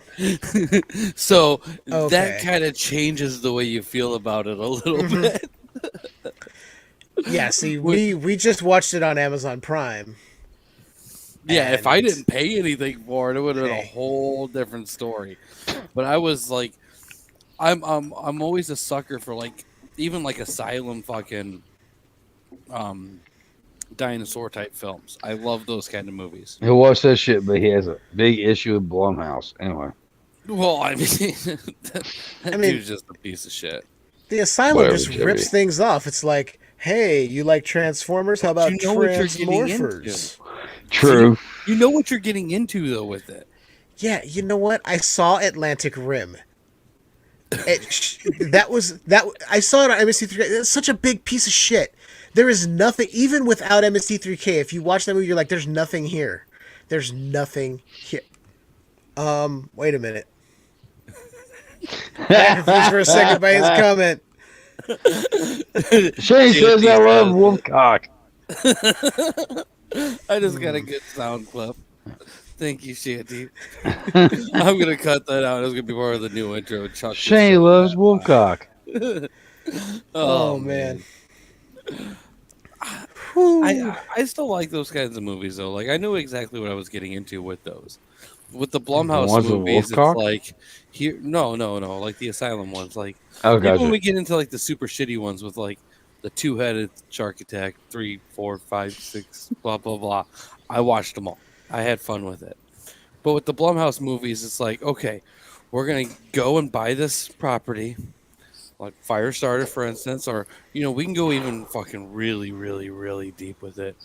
So that Okay. kind of changes the way you feel about it a little Mhm. bit. Yeah, see, we just watched it on Amazon Prime. Yeah, if I And- didn't pay anything for it, it would have been a Hey. whole different story. But I was like, I'm always a sucker for like even like Asylum fucking dinosaur type films. I love those kind of movies. He'll watch that shit, but he has a big issue with Blumhouse. Anyway, Well, I mean, that I mean- dude's just a piece of shit. The Asylum Whatever, just Joey. rips things off. It's like, hey, you like Transformers? How about You know what you're getting Transmorphers? true. You know what you're getting into though with it. Yeah, you know what? I saw Atlantic Rim. I saw it on MST3K. It's such a big piece of shit. There is nothing, even without MST3K. If you watch that movie, you're like, there's nothing here. There's nothing here. Wait a minute. I got confused for a second by his comment. Shane says I love Wolfcock. I just got a good sound clip. Thank you, Shanty. I'm gonna cut that out. It's gonna be part of the new intro. Chuck Shane loves Wolfcock. Oh, man. I still like those kinds of movies though. Like I knew exactly what I was getting into with those. With the Blumhouse ones with movies, it's Wolfcock? like here no, like the Asylum ones. Like Oh, even when gotcha. we get into like the super shitty ones with like the two-headed shark attack, 3, 4, 5, 6, blah blah blah. I watched them all. I had fun with it. But with the Blumhouse movies, it's like, okay, we're gonna go and buy this property, like Firestarter, for instance, or we can go even fucking really, really, really deep with it.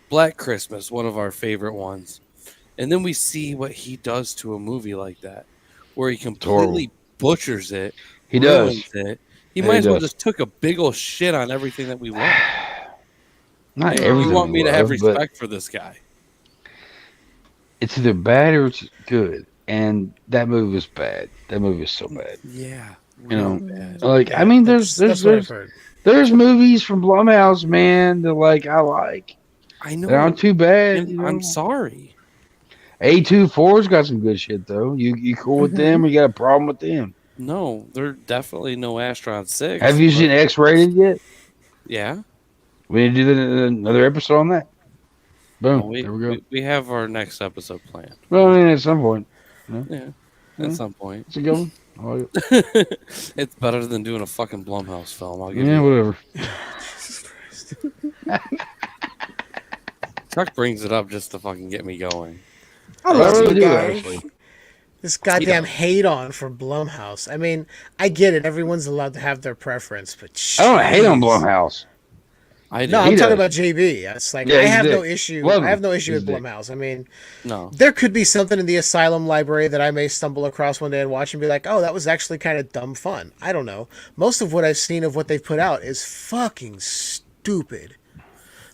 Black Christmas, one of our favorite ones, and then we see what he does to a movie like that, where he completely butchers it. He does. ruins it. He Yeah, might he as well does. just took a big old shit on everything that we love. Not You everything. You want me to we have love, but respect for this guy? it's either bad or it's good. And that movie was bad. That movie was so bad. Yeah, You know, real bad. like Yeah, I mean, there's that's what I've heard. there's movies from Blumhouse, man, that like I like. I know. They aren't too bad. and You know? I'm sorry. A24's got some good shit though. You cool with them or you got a problem with them? No, they're definitely no Astronaut 6. Have you but- seen X-rated yet? Yeah. We need to do another episode on that. Boom. We, there we go. we have our next episode planned. Well, I mean, at some point. Yeah. Yeah. At some point. It's a good one. I like it. It's better than doing a fucking Blumhouse film. I'll give Yeah, you. whatever. Chuck brings it up just to fucking get me going. I I love really you do, guys. actually. This goddamn hate on for Blumhouse. I mean, I get it. Everyone's allowed to have their preference, but I don't hate on jeez. Blumhouse. I No, do. I'm He talking does. about JB. It's like Yeah, I he's have a no dick. issue. Love I have him. no issue He's with a dick. Blumhouse. I mean, No. there could be something in the Asylum library that I may stumble across one day and watch and be like, "Oh, that was actually kind of dumb fun." I don't know. Most of what I've seen of what they've put out is fucking stupid.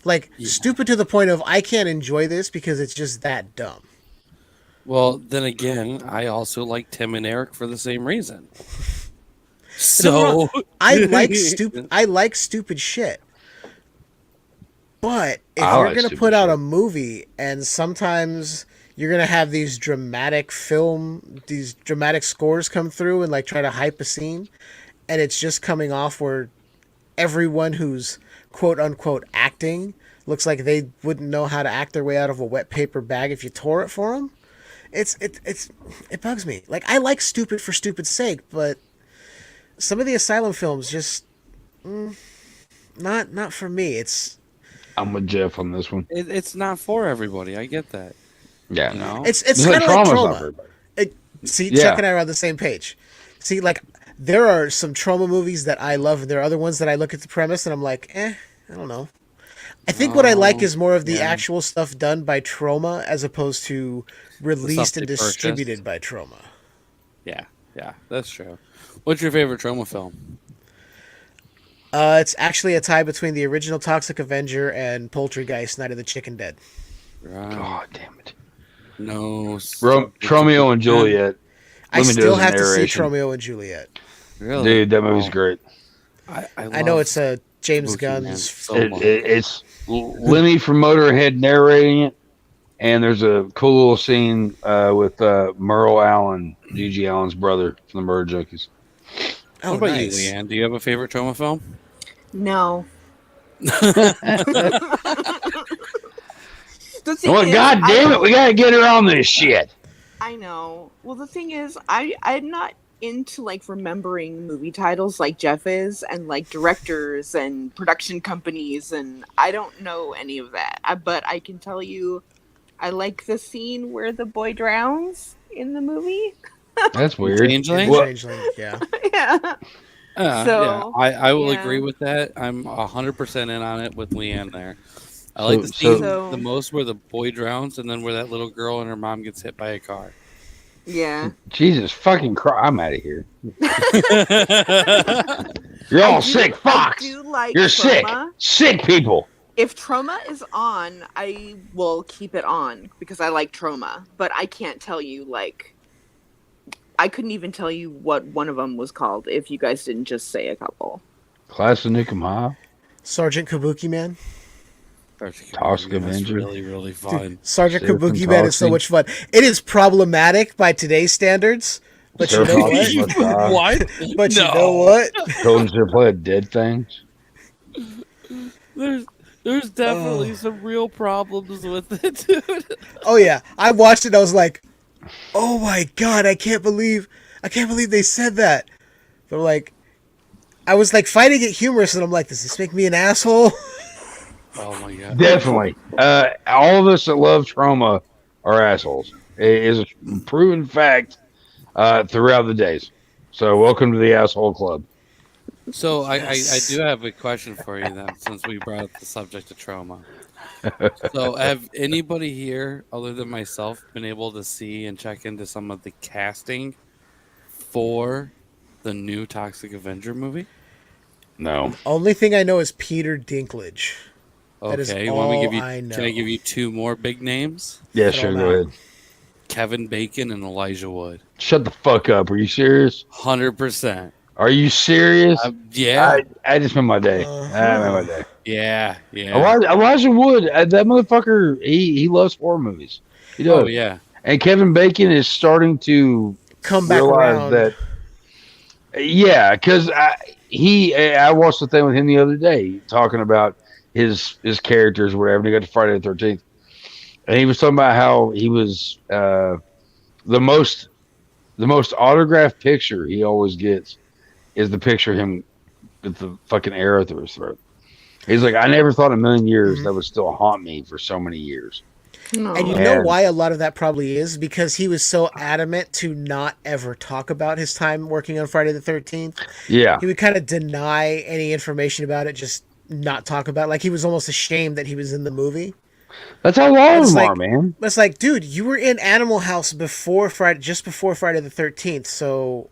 Like stupid to the point of I can't enjoy this because it's just that dumb. Well, then again, I also like Tim and Eric for the same reason. Don't So I like stupid shit. But if I you're like gonna stupid put out shit. a movie and sometimes you're gonna have these dramatic scores come through and like try to hype a scene, and it's just coming off where everyone who's quote unquote acting looks like they wouldn't know how to act their way out of a wet paper bag if you tore it for them. It bugs me. Like I like stupid for stupid's sake, but some of the Asylum films just not for me. I'm with Jeff on this one. it's not for everybody. I get that. Yeah, You know? It's Just kind of like trauma's not for trauma. everybody. See, Yeah. Chuck and I are on the same page. See, like there are some trauma movies that I love, and there are other ones that I look at the premise and I'm like, I don't know. I think what I like Oh, is more of the yeah. actual stuff done by Troma as opposed to released and they purchased. distributed by Troma. Yeah, yeah, that's true. What's your favorite trauma film? It's actually a tie between the original Toxic Avenger and Poultrygeist, Night of the Chicken Dead. Right. God damn it. No. Romeo and Juliet. I Let me do still as a have to see narration. Romeo and Juliet. Really? Dude, that movie's Oh, great. I know it's a James Kabuki Man Gunn's. so much. It's Lemmy from Motorhead narrating it, and there's a cool little scene with Merle Allen, Gigi Allen's brother from the Murder Junkies. Oh, What about nice. you, Leiann? Do you have a favorite trauma film? No. The thing Oh, is, God damn it, we gotta get her on this shit. I know. Well, the thing is, I'm not into like remembering movie titles like Jeff is, and like directors and production companies, and I don't know any of that. But I can tell you, I like the scene where the boy drowns in the movie. That's weird. Changeling? Well, Changeling, yeah. Yeah. So, yeah, I will yeah. agree with that. I'm 100% in on it with Leiann there. I So- like the scene so- the most where the boy drowns and then where that little girl and her mom gets hit by a car. Yeah. Jesus fucking Christ, I'm out of here. You're all sick I fucks. do like You're sick. Trauma. Sick people. If Trauma is on, I will keep it on because I like Trauma. But I can't tell you, like, I couldn't even tell you what one of them was called if you guys didn't just say a couple. Class of Nukem High. Sergeant Kabuki Man. Toxic That's Avenger. really, really fun. Sergeant Sheriff Kabuki and Man is so Toxie. much fun. It is problematic by today's standards, but you Sheriff know Toxie what? must die. What? But you No. know what? Children should play dead things. There's definitely some real problems with it, dude. Oh yeah, I watched it. I was like, "Oh my god, I can't believe they said that." But like, I was like fighting it humorous, and I'm like, "Does this make me an asshole?" Oh my god. Definitely. All of us that love trauma are assholes. It is a proven fact throughout the days. So welcome to the asshole club. So I Yes. do have a question for you then, since we brought up the subject of trauma. So have anybody here, other than myself, been able to see and check into some of the casting for the new Toxic Avenger movie? No. Only thing I know is Peter Dinklage. That is Okay, you want me to give all you? I know. Can I give you two more big names? Yeah, Throw sure, them go out. ahead. Kevin Bacon and Elijah Wood. Shut the fuck up. Are you serious? 100%. Are you serious? Yeah, I just spent my day. Uh-huh. I spent my day. yeah. Elijah Wood, that motherfucker, he loves horror movies. He does. Oh yeah. And Kevin Bacon is starting to Come back realize around. that. Yeah, because I watched the thing with him the other day talking about his characters or whatever. And he got to Friday the 13th, and he was talking about how he was the most autographed picture he always gets is the picture of him with the fucking arrow through his throat. He's like, I never thought in a million years that would still haunt me for so many years. No. And you know why a lot of that probably is? Because he was so adamant to not ever talk about his time working on Friday the 13th. Yeah, He would kind of deny any information about it, just not talk about it. Like he was almost ashamed that he was in the movie. that's how all of It's them like- are, man. But it's like, dude, you were in Animal House just before Friday the 13th, so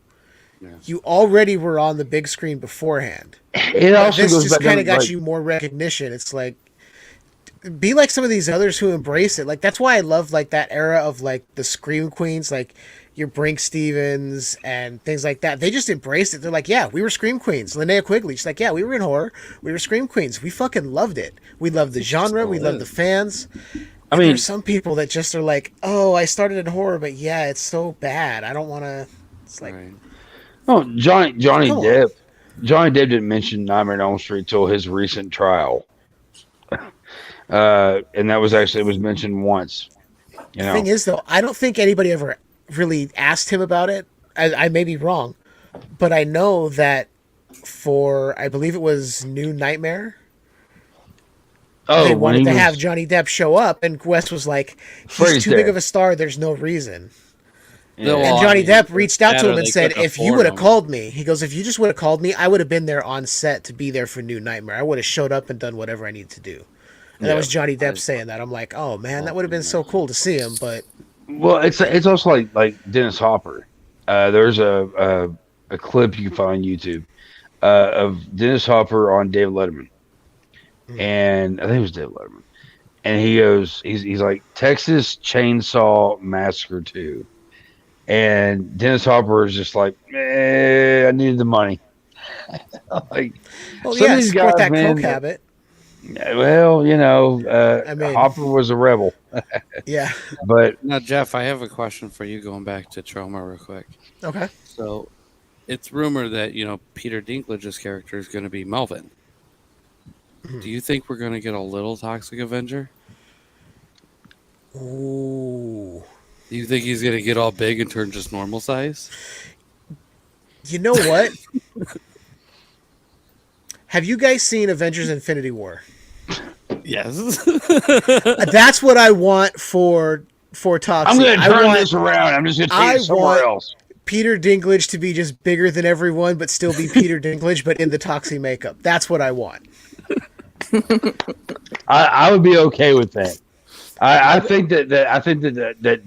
Yeah. you already were on the big screen beforehand. It But also this goes just back kind of down, got like, you more recognition. It's like, be like some of these others who embrace it. Like that's why I love like that era of like the Scream Queens, like your Brink Stevens and things like that. They just embraced it. They're like, yeah, we were Scream Queens. Linnea Quigley, she's like, yeah, we were in horror. We were Scream Queens. We fucking loved it. We loved the genre. We loved the fans. I And mean, there's some people that just are like, oh, I started in horror, but yeah, it's so bad. I don't want to. It's like, Right. no, Johnny Come on. Depp. Johnny Depp didn't mention Nightmare on Elm Street till his recent trial, and that was actually it was mentioned once. You the know, thing is, though, I don't think anybody ever really asked him about it. I may be wrong, but I know that for, I believe it was New Nightmare, they when wanted he to was- have Johnny Depp show up, and Wes was like, he's Freddy's too big dead. of a star, there's no reason. No, And well, Johnny I mean, Depp reached out to that him or and they said, couldn't if you afford would have him. called me, he goes, if you just would have called me, I would have been there on set to be there for New Nightmare. I would have showed up and done whatever I needed to do. And that was Johnny Depp saying that. I'm like, oh man, that would have been so cool to see him. But Well, it's also like Dennis Hopper. There's a clip you can find on YouTube of Dennis Hopper on David Letterman, and I think it was David Letterman, and he goes, he's like Texas Chainsaw Massacre 2, and Dennis Hopper is just like, I needed the money. Like, well, some yeah, of these support guys, that man, coke habit. well, I mean- Hopper was a rebel, Yeah. but Now, Jeff, I have a question for you. Going back to Trauma real quick. Okay. So, it's rumored that Peter Dinklage's character is going to be Melvin. Do you think we're going to get a little Toxic Avenger? Ooh. Do you think he's going to get all big and turn just normal size? You know what? Have you guys seen Avengers Infinity War? Yes. That's what I want for Toxic. I'm going to turn this around. I'm just going to take it somewhere else. Peter Dinklage to be just bigger than everyone, but still be Peter Dinklage, but in the Toxic makeup. That's what I want. I would be okay with that. I think that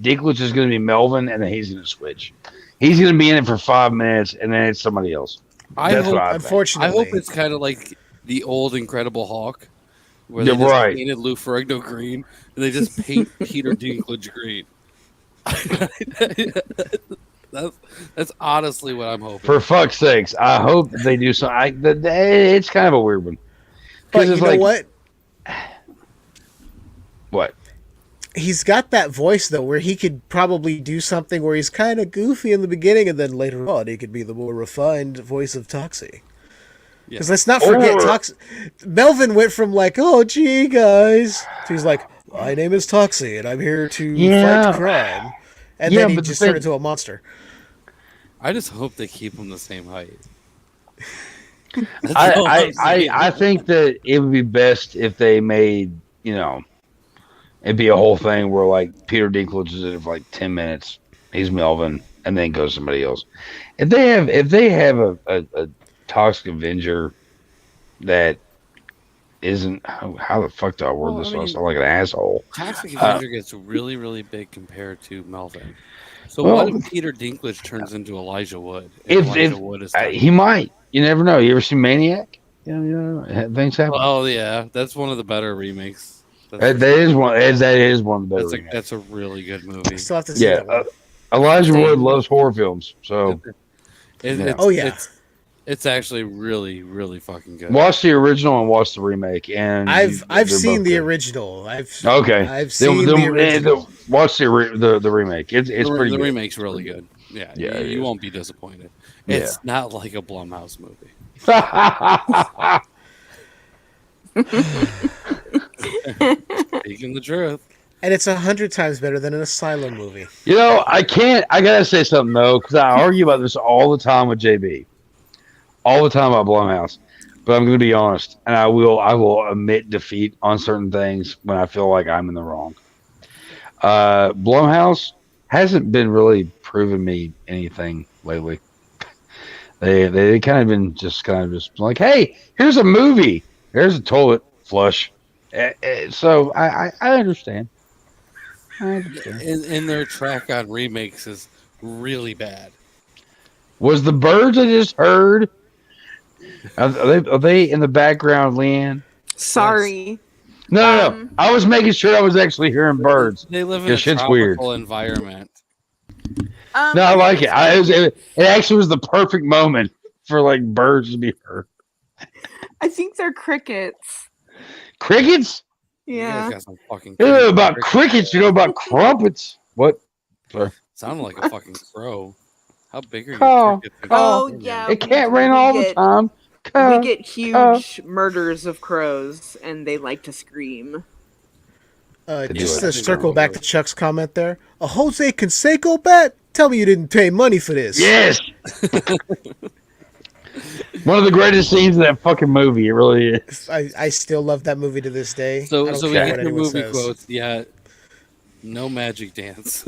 Dinklage is going to be Melvin, and then he's going to switch. He's going to be in it for 5 minutes, and then it's somebody else. Unfortunately, I hope it's kind of like the old Incredible Hulk, where they just painted Lou Ferrigno green, and they just paint Peter Dinklage green. That's honestly what I'm hoping. For fuck's sakes, I hope they do something. It's kind of a weird one. But you know what? What? He's got that voice, though, where he could probably do something where he's kind of goofy in the beginning, and then later on, he could be the more refined voice of Toxie. Because let's not forget, Melvin went from like, oh, gee, guys, to he's like, my name is Toxie, and I'm here to fight crime. And then he just turned into a monster. I just hope they keep him the same height. I think that it would be best if they made, it'd be a whole thing where like Peter Dinklage is in it for like 10 minutes. He's Melvin, and then goes somebody else. If they have a Toxic Avenger that isn't, how the fuck do I word this? I sound like an asshole. Toxic Avenger gets really, really big compared to Melvin. So what if Peter Dinklage turns into Elijah Wood? He might. You never know. You ever seen Maniac? Things happen. Oh yeah, that's one of the better remakes. That is one of the better remakes. That's a really good movie. I still have to see that one. Elijah Wood loves horror films, so it's actually really, really fucking good. Watch the original and watch the remake. And I've seen the original. I've seen the original. Watch the remake. It's pretty good. The remake's really good. Yeah, you won't be disappointed. It's not like a Blumhouse movie. Speaking the truth. And it's 100 times better than an Asylum movie. I gotta say something though, because I argue about this all the time with JB. All the time about Blumhouse. But I'm gonna be honest, and I will admit defeat on certain things when I feel like I'm in the wrong. Blumhouse hasn't been really proving me anything lately. They kind of been just like, hey, here's a movie, here's a toilet flush. So I understand. And their track on remakes is really bad. Was the birds I just heard? Are they in the background, Leiann? Sorry. No. I was making sure I was actually hearing birds. They live in a tropical environment. No, I like it. It actually was the perfect moment for like birds to be heard. I think they're crickets. Crickets? Yeah. You know about crickets, you know about crumpets. What? Sorry. Sounded like a fucking crow. How big are you? Oh, yeah. It can't rain all the time. We get huge murders of crows, and they like to scream. Just to circle back to Chuck's comment there. A Jose Canseco bet? Tell me you didn't pay money for this. Yes. One of the greatest scenes of that fucking movie. It really is. I still love that movie to this day. So we get the movie quotes. Yeah. No magic dance.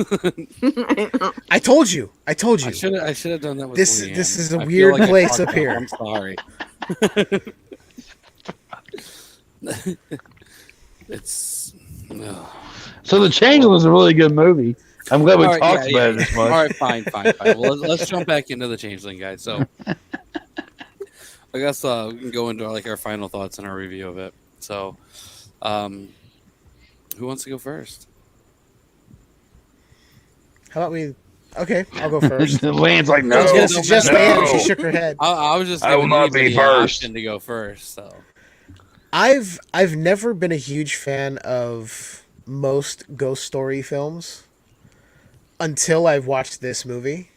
I told you. I should have done that with this. Leiann. This is a weird place up here. I'm sorry. It's. ugh. So the Changeling is a really good movie. I'm glad we All right, talked yeah, about it this much. All right, fine. Well, let's jump back into the Changeling, guys. So, I guess we can go into like our final thoughts and our review of it. So, who wants to go first? How about we? Okay, I'll go first. Land's like, I was no, gonna suggest no. Leann, but she shook her head. I was just I will giving not be anybody an first. option to go first. So, I've never been a huge fan of most ghost story films until I've watched this movie,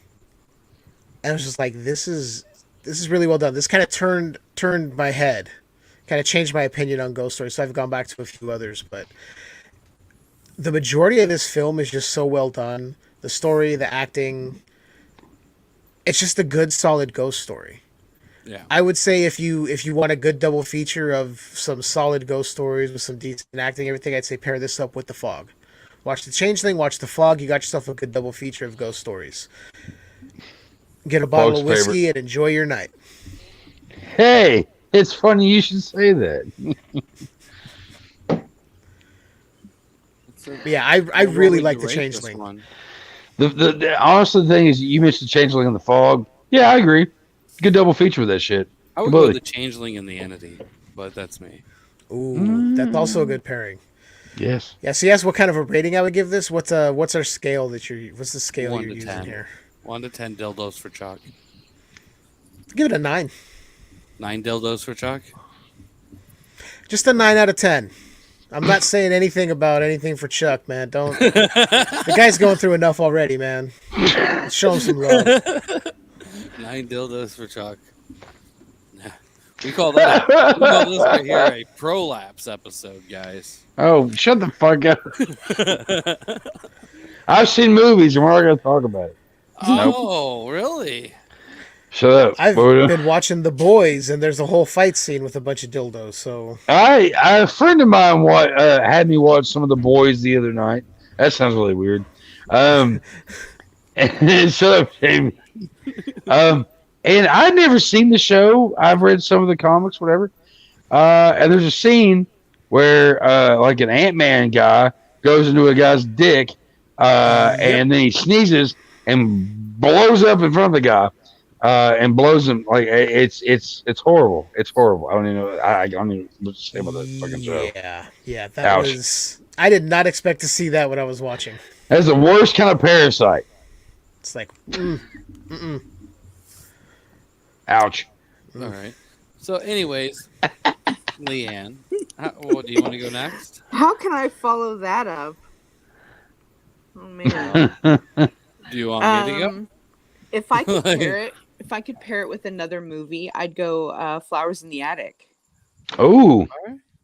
and I was just like, this is really well done. This kind of turned my head, kind of changed my opinion on ghost stories. So I've gone back to a few others, but the majority of this film is just so well done. The story, the acting, it's just a good, solid ghost story. yeah. I would say if you want a good double feature of some solid ghost stories with some decent acting, everything, I'd say pair this up with The Fog. Watch The Changeling, watch The Fog. You got yourself a good double feature of ghost stories. Get a bottle of whiskey and enjoy your night. Hey, it's funny you should say that. But yeah, I really like The Changeling. The honestly thing is, you mentioned Changeling in the Fog. Yeah, I agree. Good double feature with that shit. I would go with the Changeling and the Entity, but that's me. Ooh, that's also a good pairing. Yes. Yeah. So you asked what kind of a rating I would give this. What's our scale what's the scale 1 you're to using 10. here? 1 to 10 dildos for Chuck. Give it a 9. 9 dildos for Chuck. Just a 9 out of 10. I'm not saying anything about anything for Chuck, man. Don't. The guy's going through enough already, man. Let's show him some love. 9 dildos for Chuck. We call this right here a prolapse episode, guys. Oh, shut the fuck up. I've seen movies and we're not going to talk about it. Oh, really? Shut up. I've been watching The Boys, and there's a whole fight scene with a bunch of dildos. So a friend of mine had me watch some of The Boys the other night. That sounds really weird. And shut up, Jamie. And I'd never seen the show. I've read some of the comics, whatever. And there's a scene where like an Ant-Man guy goes into a guy's dick, and then he sneezes and blows up in front of the guy. And blows him like it's horrible. It's horrible. I don't even know. I don't even know what to say about that fucking show. Yeah. That was. I did not expect to see that when I was watching. That's the worst kind of parasite. It's like, Ouch. All right. So, anyways, Leiann, do you want to go next? How can I follow that up? Oh man. Do you want me to go? If I could pair it with another movie, I'd go Flowers in the Attic. Oh,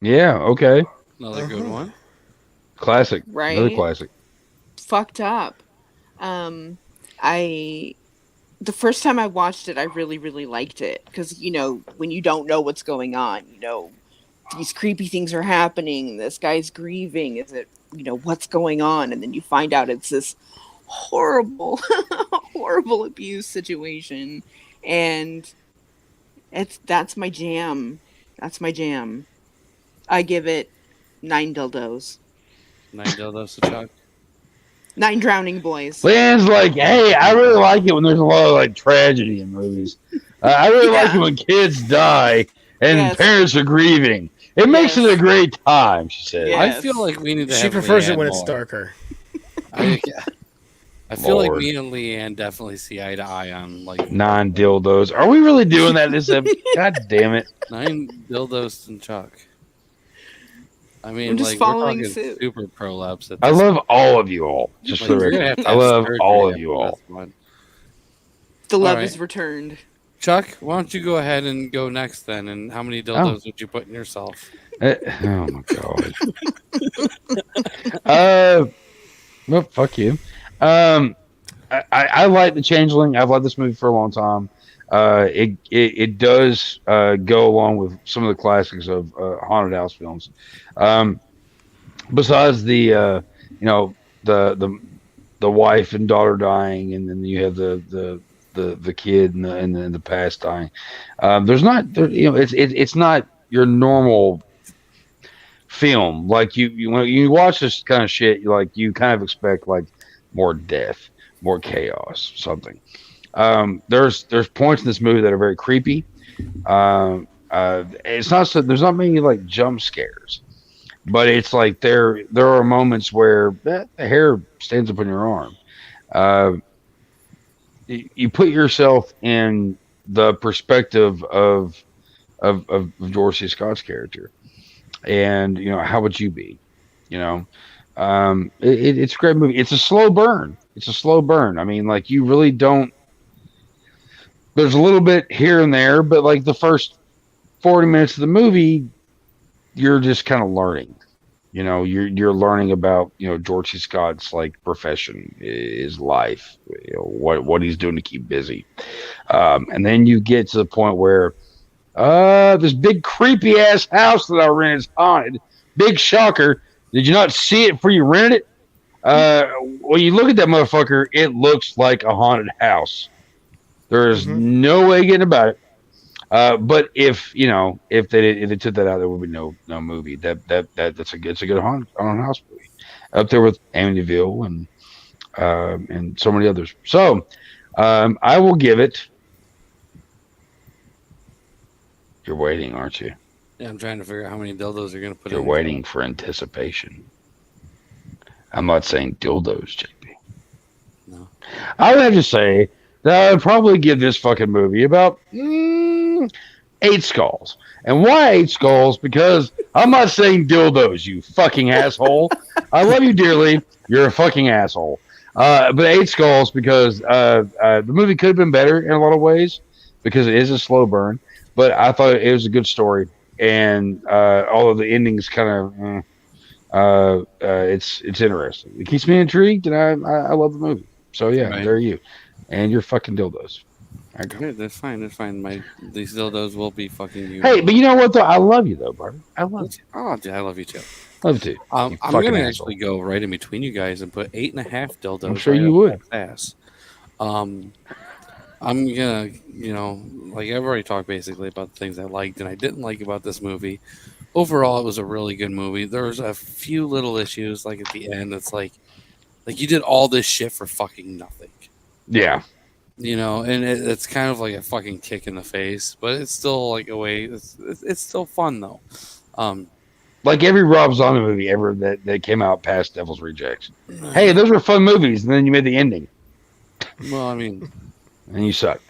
yeah. Okay. Another good one. Classic. Right? Another classic. Fucked up. The first time I watched it, I really, really liked it because when you don't know what's going on, these creepy things are happening. This guy's grieving. Is it what's going on? And then you find out it's this horrible, horrible abuse situation, and that's my jam. That's my jam. I give it 9 dildos. 9 dildos to Chuck. 9 drowning boys. Leanne's like, hey, I really like it when there's a lot of like tragedy in movies. I really like it when kids die and parents are grieving. It makes it a great time, she said. I feel like we need to. She prefers it when it's darker. I feel like me and Leiann definitely see eye to eye on like 9 dildos. Are we really doing that this episode? God damn it! 9 dildos and Chuck. I mean, I'm just like following we're talking suit. super prolapse. I love all of you all. Just for the record, I love all of you all. The love is returned. Chuck, why don't you go ahead and go next then? And how many dildos would you put in yourself? Oh my god. Well, fuck you. I like The Changeling. I've liked this movie for a long time. It does go along with some of the classics of haunted house films. Besides the the wife and daughter dying, and then you have the kid and the past dying. There's not it's not your normal film. Like when you watch this kind of shit, you kind of expect like more death, more chaos, something. There's points in this movie that are very creepy. It's not so there's not many like jump scares, but it's like there are moments where the hair stands up on your arm. Uh, you put yourself in the perspective of George C. Scott's character, and how would you be? You know, it's a great movie. It's a slow burn. It's a slow burn. I mean, like you really don't. There's a little bit here and there, but like the first 40 minutes of the movie, you're just kind of learning. You're learning about George C. Scott's like profession, his life, what he's doing to keep busy, and then you get to the point where this big creepy ass house that I rented is haunted. Big shocker! Did you not see it before you rented it? When you look at that motherfucker, it looks like a haunted house. There is no way getting about it. But if they took that out, there would be no movie. That's a good haunted house movie up there with Amityville and so many others. So I will give it. You're waiting, aren't you? Yeah, I'm trying to figure out how many dildos you're gonna put You're in. waiting for anticipation. I'm not saying dildos, JP. No. I would have to say that I would probably give this fucking movie about 8 skulls. And why 8 skulls? Because I'm not saying dildos, you fucking asshole. I love you dearly. You're a fucking asshole. But 8 skulls because the movie could have been better in a lot of ways because it is a slow burn. But I thought it was a good story. And all of the endings kind of, it's interesting. It keeps me intrigued, and I love the movie. So, yeah, Right. there are you. And you're fucking dildos. Okay, that's fine. That's fine. These dildos will be fucking you. Hey, but you know what though? I love you though, brother. I love you. Oh, dude, I love you too. Love you too. I'm fucking gonna asshole. actually go right in between you guys and put 8.5 dildos. I'm sure right you up would. Matt's ass. I'm gonna, like I've already talked basically about the things I liked and I didn't like about this movie. Overall, it was a really good movie. There was a few little issues, like at the end. It's like you did all this shit for fucking nothing. Yeah. And it's kind of like a fucking kick in the face, but it's still like a way. It's still fun though. Like every Rob Zombie movie ever that came out past Devil's Rejects. Hey, those were fun movies, and then you made the ending. Well, I mean, and you suck.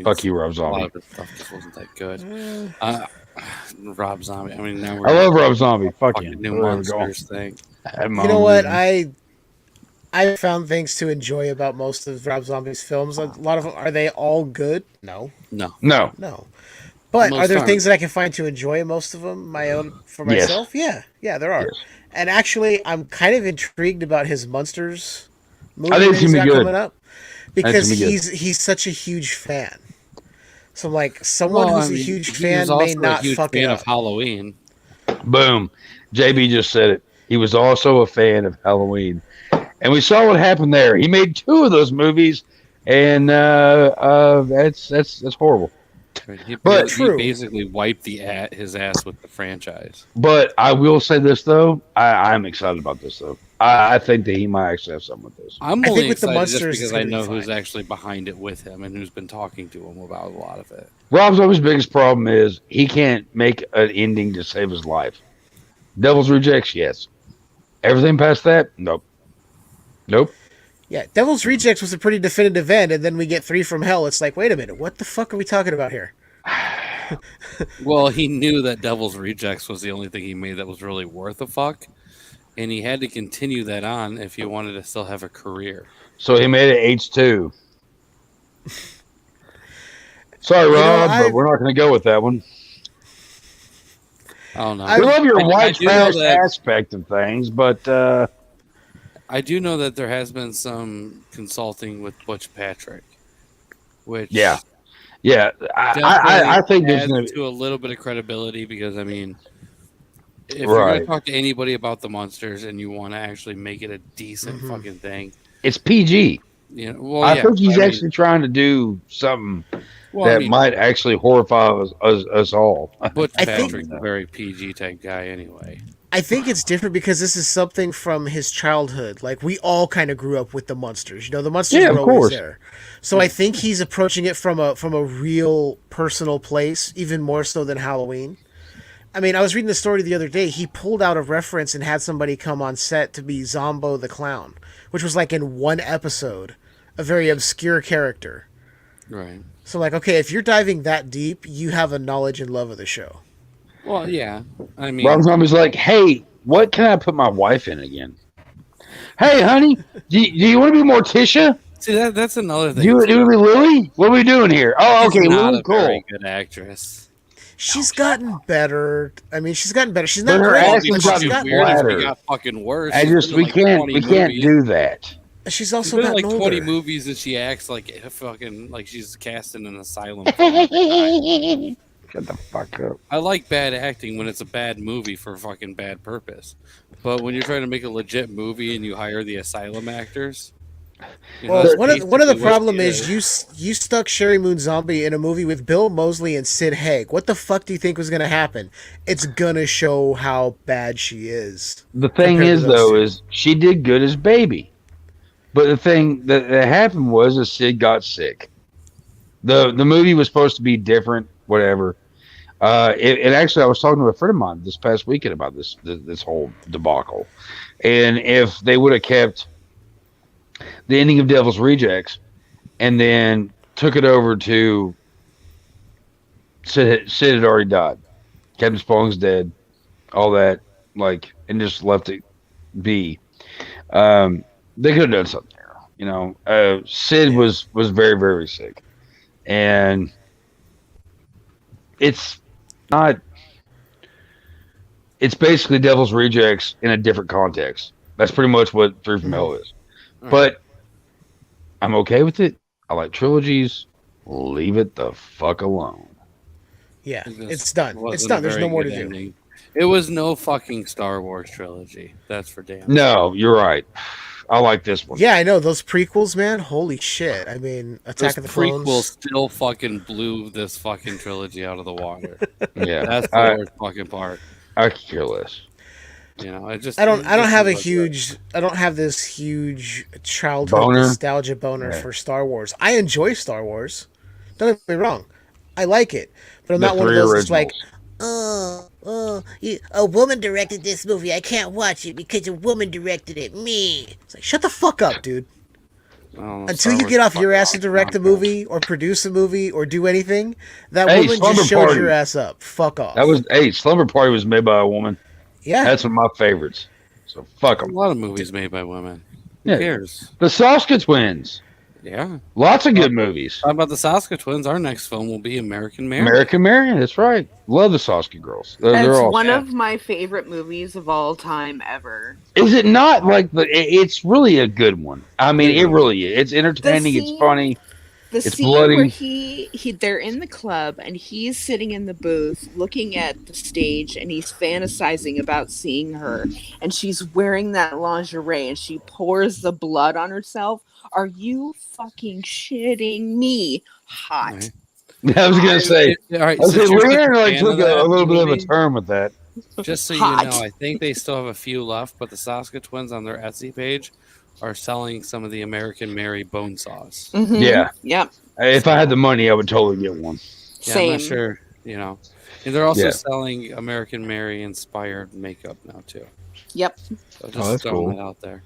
Fuck you, Rob a lot Zombie. of the stuff just wasn't that good. Rob Zombie. I mean, now I love Rob Zombie. Fuck fucking you. new Where we go. monsters thing. You know what? I found things to enjoy about most of Rob Zombie's films. A lot of them, are they all good? No. No. But Most are there aren't. things that I can find to enjoy in most of them? For Yes. myself? Yeah, there are. Yes. And actually, I'm kind of intrigued about his Monsters movie I think that it's he's gonna be got good. coming up because gonna be good. he's such a huge fan. So I'm like, someone Well, who's I mean, a huge he fan was also may not a huge fuck it fan up. of Halloween. Boom. JB just said it. He was also a fan of Halloween. And we saw what happened there. He made 2 of those movies, and that's horrible. He But- basically wiped his ass with the franchise. But I will say this though, I'm excited about this though. I think that he might actually have something with this. I'm I only think with the excited just Monsters, because it's I gonna be know who's fine. actually behind it with him and who's been talking to him about a lot of it. Rob Zombie's biggest problem is he can't make an ending to save his life. Devil's Rejects, yes. Everything past that, nope. Yeah, Devil's Rejects was a pretty definitive end, and then we get 3 from Hell. It's like, wait a minute, what the fuck are we talking about here? Well, he knew that Devil's Rejects was the only thing he made that was really worth a fuck, and he had to continue that on if he wanted to still have a career. So he made it H2. Sorry, Rob, but we're not going to go with that one. I don't know. We love your I white do know trash that- aspect of things, but I do know that there has been some consulting with Butch Patrick, which yeah, I definitely think there's adds going to to a little bit of credibility because I mean, if you're Right. going to talk to anybody about the monsters and you want to actually make it a decent fucking thing, it's PG. well, I yeah, think he's I mean, actually trying to do something. Well, that might actually horrify us all. Butch I think- Patrick's a very PG type guy anyway. I think it's different because this is something from his childhood. Like we all kind of grew up with the monsters. You know, the monsters Yeah, were of always course. there. So I think he's approaching it from a real personal place, even more so than Halloween. I mean, I was reading the story the other day. He pulled out a reference and had somebody come on set to be Zombo the Clown, which was like in one episode, a very obscure character. Right. So like, okay, if you're diving that deep, you have a knowledge and love of the show. Well, yeah. I mean, Rob Zombie's like, hey, what can I put my wife in again? Hey, honey, do you want to be Morticia? see that's another thing. Do you want to be Lily? What are we doing here? Oh, She's okay, not Lily, a cool. very good actress. She's gotten better. I mean, she's gotten better. She's But not her great, accent's but What's she's gotten gotten weird is we flatter. got fucking worse. I She's just been we in, like, can't 20 we can't movies. do that. She's She's also been in gotten like 20 older. movies and she acts like a fucking like she's cast in an asylum. film. Shut the fuck up. I like bad acting when it's a bad movie for a fucking bad purpose, but when you're trying to make a legit movie and you hire the asylum actors, you know, Well, that's one of the basically what problem she is you stuck Sherry Moon Zombie in a movie with Bill Moseley and Sid Haig. What the fuck do you think was gonna happen? It's gonna show how bad she is. The thing Compared to is, those though, two. is she did good as Baby, but the thing that happened was Sid got sick. The movie was supposed to be different, whatever. It actually, I was talking to a friend of mine this past weekend about this whole debacle, and if they would have kept the ending of Devil's Rejects and then took it over to Sid had already died, Captain Spaulding's dead, all that, like, and just left it be. They could have done something there, you know. Sid was very, very sick, and it's not. It's basically Devil's Rejects in a different context. That's pretty much what Three from Hell is. Right. But I'm okay with it. I like trilogies. Leave it the fuck alone. Yeah, This it's done. It's wasn't done. a There's very no more good to do. ending. It was no fucking Star Wars trilogy. That's for damn. No, you're right. I like this one. Yeah, I know those prequels, man. Holy shit! I mean, Attack This of the prequel Clones. still fucking blew this fucking trilogy out of the water. Yeah, That's the worst fucking part. I could care less. You know, I just I don't have a like huge. I don't have this huge childhood Boner? nostalgia boner Right. for Star Wars. I enjoy Star Wars. Don't get me wrong. I like it, but I'm The not one of three those that's like, originals. a woman directed this movie. I can't watch it because a woman directed it. Me. It's like, shut the fuck up, dude. I don't know, Until Star you Wars get off fucking your ass to direct a nonsense. movie or produce a movie or do anything, that Hey, woman Slumber just showed Party. your ass up. Fuck off. Slumber Party was made by a woman. yeah. That's one of my favorites. So fuck A them. lot of movies made by women. Who Yeah. cares? The Saska twins. Yeah. Lots of good movies. How about the Saska twins? Our next film will be American Mary. American Mary. That's right. Love the Saska girls. They're That's awesome. one of my favorite movies of all time ever. Is it not like it's really a good one? I mean, it really is. It's entertaining. It's scene- funny. The It's scene bloody. where they're in the club and he's sitting in the booth looking at the stage and he's fantasizing about seeing her and she's wearing that lingerie and she pours the blood on herself. Are you fucking shitting me? Hot. Right. I was gonna say. All right, I was since saying, you're such Leann a like fan took of that a little bit of a movie, turn with that. Just so Hot. you know, I think they still have a few left, but the Saska twins on their Etsy page are selling some of the American Mary bone saws. Mhm. Yeah. Yep. If I had the money, I would totally get one. Yeah, Same. I'm not sure, you know. And they're also Yeah. selling American Mary inspired makeup now too. Yep. So just that's throwing cool. it out there.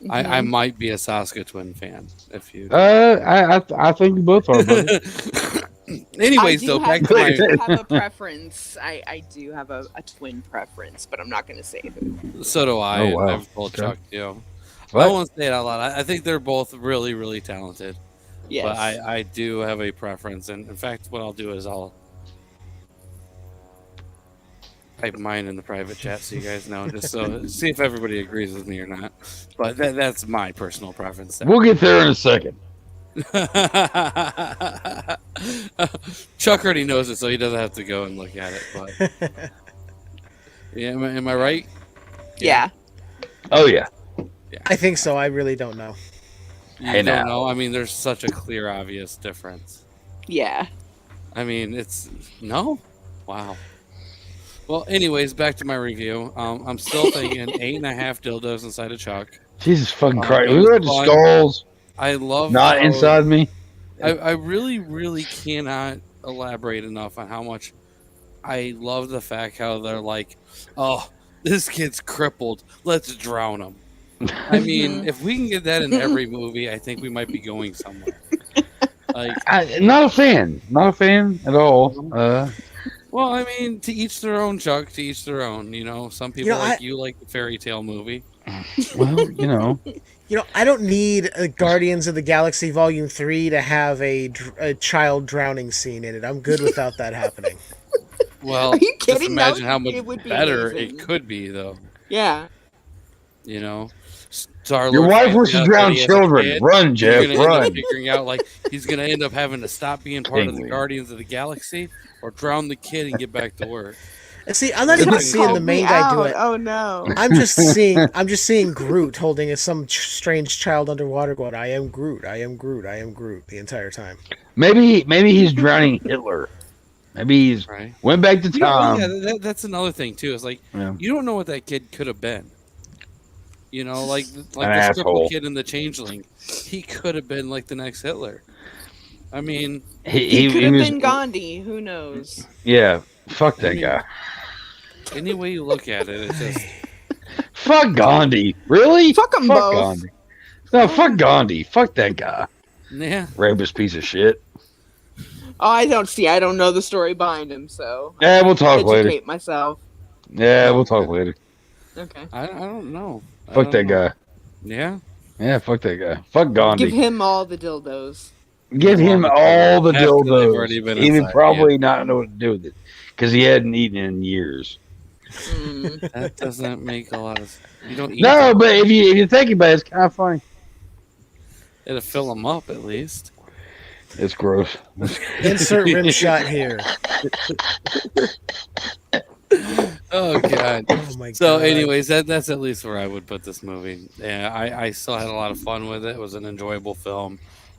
Mhm. I might be a Saska twin fan if you. I think we both are, buddy. Anyways, I do though, have, back to I my. do have a preference. I do have a twin preference, but I'm not going to say who. So do I. Oh, wow. I've told Okay. Chuck too. I What? won't say it out loud. I think they're both really, really talented. Yes. But I do have a preference, and in fact, what I'll do is I'll type mine in the private chat so you guys know, just so see if everybody agrees with me or not. But that's my personal preference. There. We'll get there in a second. Chuck already knows it, so he doesn't have to go and look at it. But yeah, am I right? yeah. Oh yeah. I think so. I really don't know. You Hey, don't now. know. I mean, there's such a clear, obvious difference. Yeah. I mean, it's no. Wow. Well, anyways, back to my review. I'm still thinking 8.5 dildos inside a chuck. Jesus fucking Christ. It We was went to fun. skulls, I love not how inside me. I really, really cannot elaborate enough on how much I love the fact how they're like, oh, this kid's crippled. Let's drown him. I mean, if we can get that in every movie, I think we might be going somewhere. Like, Not a fan. Not a fan at all. well, I mean, to each their own, Chuck. To each their own. You know, some people know, you like the fairy tale movie. Well, you know. I don't need Guardians of the Galaxy Volume 3 to have a child drowning scene in it. I'm good without that happening. Well, Are you just kidding? imagine how It much would be better amazing. it could be, though. Yeah. You know, Star Your Lord wife finds wants to out drown that he has a children. kid. Run, He's Jeff, gonna end up run. figuring out like he's gonna end up having to stop being part of the Penguin. Guardians of the Galaxy or drown the kid and get back to work. And see, I'm not even Fucking seeing the Called me main guy do out. it. Oh no. I'm just seeing Groot holding some strange child underwater going, I am Groot, I am Groot, I am Groot the entire time. Maybe he's drowning Hitler. Maybe he's Right. went back to Tom. Yeah, that's another thing too. It's like Yeah. you don't know what that kid could have been. You know, like the asshole. crippled kid in the Changeling, he could have been like the next Hitler. I mean, He could have was- been Gandhi. Who knows? Yeah, fuck that mean, guy. any way you look at it, it's just Fuck Gandhi. Really? Fuck 'em both. Gandhi. No, fuck Gandhi. Fuck that guy. yeah. Rapist piece of shit. Oh, I don't know the story behind him, so Yeah, we'll talk educate later. myself. Yeah, we'll talk later. Okay. I don't know. I Fuck don't that know. guy. Yeah. Yeah, fuck that guy. Fuck Gandhi. Give him all the dildos. Give him all the After they've dildos. already been He would inside, probably not know what to do with it because he hadn't eaten in years. Mm. That doesn't make a lot of. You don't eat. No, them. but if you think about it, it's kind of funny. It'll fill them up at least. It's gross. Insert rim shot here. Oh god. Oh my So, god. anyways, that's at least where I would put this movie. Yeah, I still had a lot of fun with it. It was an enjoyable film.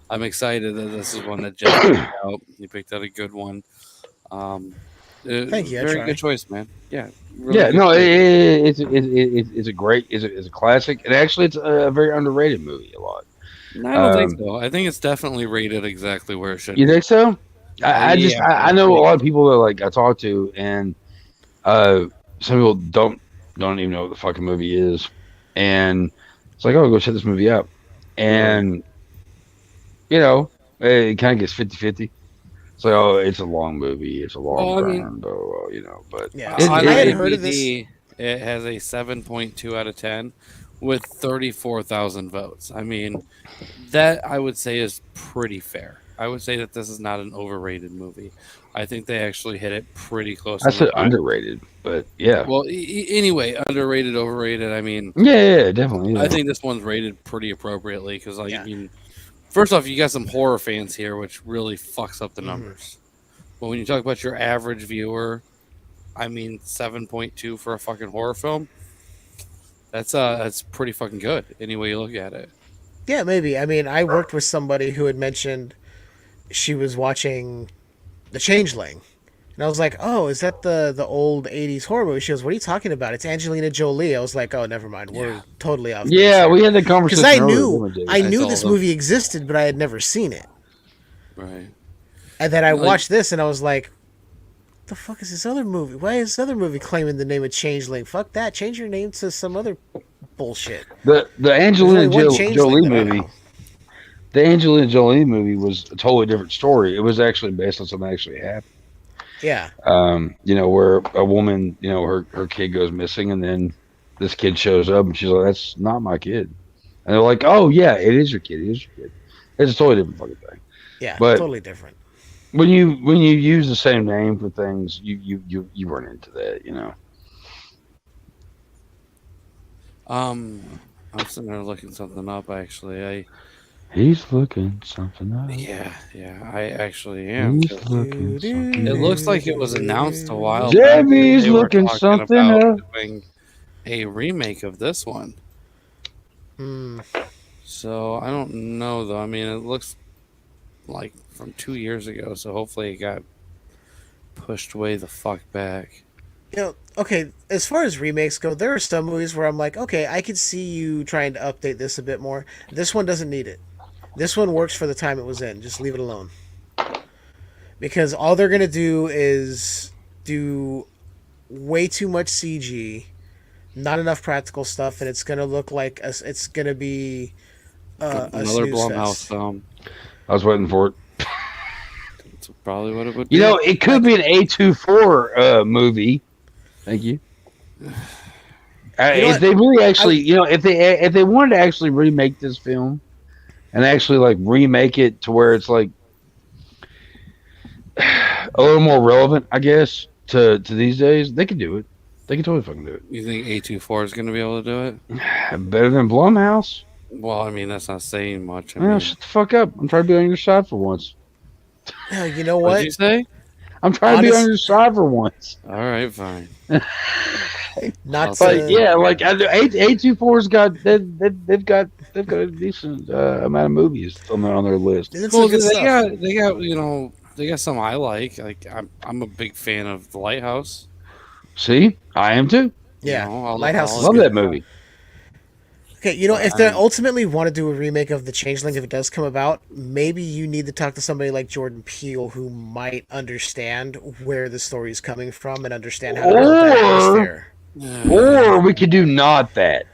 I'm excited that this is one that Jeff picked out. He picked out a good one. Thank you, I Very try. good choice, man. Yeah. Really Yeah, good no, choice. it's a great, it's a classic, and actually, it's a very underrated movie. A lot. I don't think so. I think it's definitely rated exactly where it should You be. think so? I know a lot of people that like I talk to, and some people don't even know what the fucking movie is, and it's like, oh, go check this movie out, and you know, it kind of gets 50-50. It's like, oh, it's a long movie, it's a long Well, I mean- burn, though, you know, but Yeah, It- On I had it- heard of this. IMDb, it has a 7.2 out of 10 with 34,000 votes. I mean, that I would say is pretty fair. I would say that this is not an overrated movie. I think they actually hit it pretty close. I on the said mark. underrated, but yeah, Well, anyway, underrated, overrated. I mean, yeah, definitely. Yeah. I think this one's rated pretty appropriately because, like, Yeah. I mean, first off, you got some horror fans here, which really fucks up the numbers. But when you talk about your average viewer, I mean, 7.2 for a fucking horror film. That's pretty fucking good. Any way you look at it. Yeah, maybe. I mean, I worked with somebody who had mentioned she was watching The Changeling. And I was like, oh, is that the old 80s horror movie? She goes, what are you talking about? It's Angelina Jolie. I was like, oh, never mind. We're Yeah. totally off. Yeah, we had the conversation. Because earlier, I I knew told this them. movie existed, but I had never seen it. Right. And then I Like- watched this and I was like, what the fuck is this other movie? Why is this other movie claiming the name of Changeling? Fuck that. Change your name to some other bullshit. the Angelina There's only one Changeling Jolie that I movie. know. The Angelina Jolie movie was a totally different story. It was actually based on something that actually happened. Yeah. You know, where a woman, you know, her kid goes missing, and then this kid shows up, and she's like, "That's not my kid." And they're like, "Oh yeah, it is your kid. It is your kid." It's a totally different fucking thing. Yeah. But- totally different. When you use the same name for things, you run into that, you know. I'm sitting there looking something up. Actually, He's looking something up. I actually am. He's looking something It up. looks like it was announced a while Jeffy's back. that they were looking talking something about up. doing a remake of this one. Mm. So I don't know though. I mean, it looks like from 2 years ago. So hopefully it got pushed way the fuck back. Okay, as far as remakes go, there are some movies where I'm like, okay, I could see you trying to update this a bit more. This one doesn't need it. This one works for the time it was in. Just leave it alone. Because all they're gonna do is do way too much CG, not enough practical stuff, and it's gonna look like it's gonna be a Another snooze Blumhouse fest. film. I was waiting for it. That's probably what it would be. You know, it could be an A24 movie. Thank you. If they really actually, if they wanted to actually remake this film and actually like remake it to where it's like a little more relevant, I guess, to these days, they could do it. They can totally fucking do it. You think A24 is going to be able to do it? Better than Blumhouse? Well, I mean, that's not saying much. I Yeah, mean, shut the fuck up. I'm trying to be on your side for once. You know what what? did you say? I'm trying to be on your side for once. All right, fine. Not But, to, Yeah, like A24's got they've got a decent amount of movies on their list. It's Well, some good they stuff. got they got some I like. Like I'm a big fan of The Lighthouse. See, I am too. Yeah, I'll- Lighthouse I'll- is Love good. that movie. Okay, if they ultimately want to do a remake of The Changeling, if it does come about, maybe you need to talk to somebody like Jordan Peele who might understand where the story is coming from and understand how to build that atmosphere. Or we could do not that.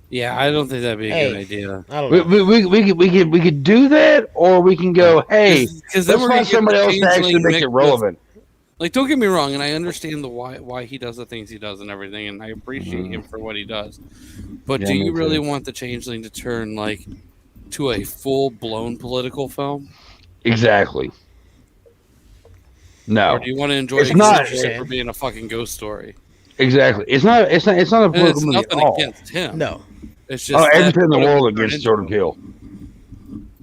Yeah, I don't think that'd be a Hey. good idea. I don't know. We could do that, or we can go, hey, Because let's find somebody else to actually make it relevant. Like, don't get me wrong, and I understand the why he does the things he does and everything, and I appreciate him for what he does. But Yeah, do me you really too. want the Changeling to turn like to a full blown political film, Exactly. No, or do you want to enjoy It's it not- for being a fucking ghost story? exactly. It's not a And political it's movie at nothing all. against him. No. It's just Everything in the what it world would turn against into, Jordan Peele.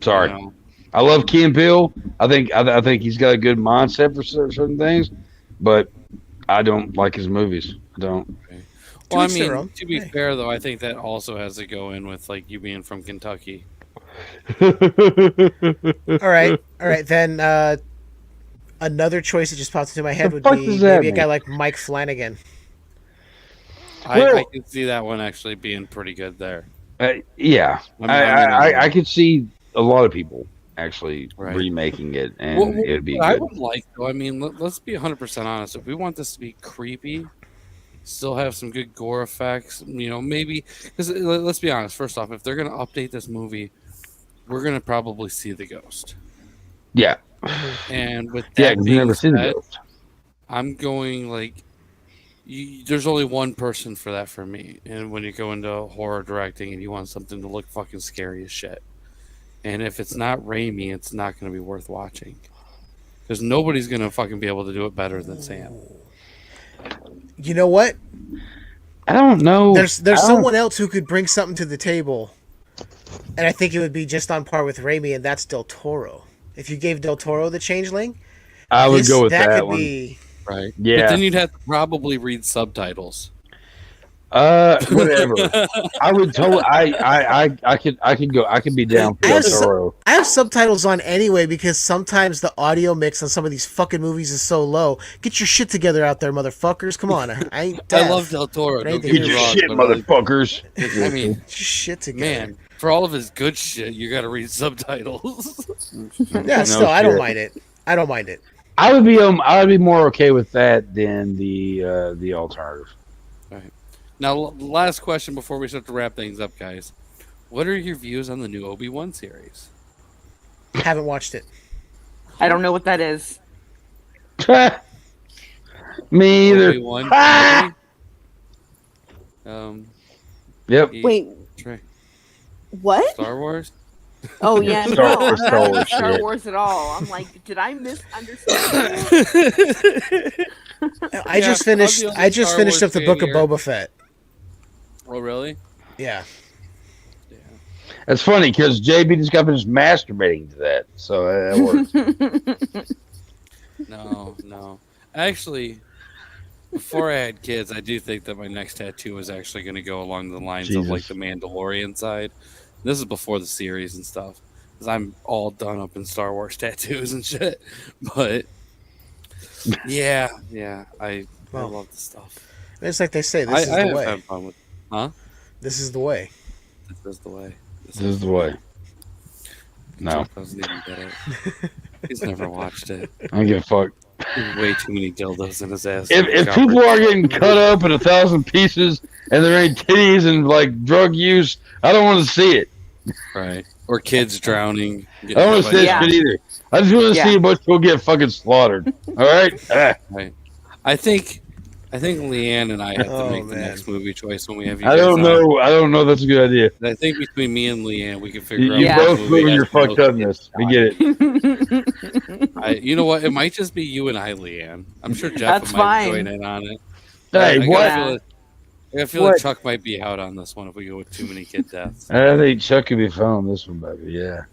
Sorry, you know? I love Ken Peele. I think he's got a good mindset for certain things, but I don't like his movies. I don't. Well, I each their mean, own. to be Hey. fair though, I think that also has to go in with like you being from Kentucky. All right. Then another choice that just popped into my head The would fuck be does that maybe a guy mean? like Mike Flanagan. I Well- can see that one actually being pretty good there. Yeah, I could see a lot of people actually Right. remaking it, and What it would be I good. would like, though, I mean, let's be 100% honest. If we want this to be creepy, still have some good gore effects, maybe because let's be honest. First off, if they're gonna update this movie, we're gonna probably see the ghost. Yeah, And with yeah, that because you being never seen said, the ghost. I'm going like, there's only one person for that for me. And when you go into horror directing and you want something to look fucking scary as shit, and if it's not Raimi, it's not going to be worth watching. Because nobody's going to fucking be able to do it better than Sam. You know what? I don't know. There's I don't- someone else who could bring something to the table, and I think it would be just on par with Raimi, and that's Del Toro. If you gave Del Toro The Changeling, I would go with that could one. be. Right. Yeah. But then you'd have to probably read subtitles. Whatever. I would totally. I could go. I could be down for I Del have so- Toro. I have subtitles on anyway because sometimes the audio mix on some of these fucking movies is so low. Get your shit together out there, motherfuckers! Come on, I ain't deaf. I love Del Toro. But Don't ain't get the Get me your wrong, shit, but, motherfuckers. I mean, Get your shit together. man, for all of his good shit, you got to read subtitles. Yeah, No still, I don't shit. mind it. I don't mind it. I would be more okay with that than the alternative. Now, last question before we start to wrap things up, guys. What are your views on the new Obi-Wan series? Haven't watched it. I don't know what that is. Me either. Obi-Wan. Ah! Yep. Wait, Trey, what? Star Wars? Oh yeah, Star no, Wars, I'm Star not Wars into Star shit. Wars at all. I'm like, did I misunderstand? I Yeah, just I'm finished. the only I just Star finished Wars up the fan book here. of Boba Fett. Oh, really? Yeah. That's funny because JB just got finished masturbating to that, so that works. No. Actually, before I had kids, I do think that my next tattoo is actually going to go along the lines of like Jesus. the Mandalorian side. This is before the series and stuff, because I'm all done up in Star Wars tattoos and shit. But Yeah, I Well, love the stuff. it's like they say, this is I the have way. had fun with. Huh? This is the way. This is the way. This is the way. No, Jeff doesn't even get it. He's never watched it. I don't give a fuck. There's way too many dildos in his ass. If people are getting cut up in 1,000 pieces and there ain't titties and like drug use, I don't want to see it. Right. Or kids drowning. I don't want to see Yeah. that shit either. I just want to Yeah. see a bunch of people get fucking slaughtered. All right? Right. I think Leanne and I have to Oh, make the man. next movie choice when we have you I guys don't on. know. I don't know. If that's a good idea. I think between me and Leanne, we can figure You out. Yeah. what both movie moving has your the most fucked upness. We get it. You know what? It might just be you and I, Leanne. I'm sure Jeff That's might fine. join in on it. Hey, I what? gotta feel What? like Chuck might be out on this one if we go with too many kid deaths. I think Chuck could be fun on this one, baby. Yeah.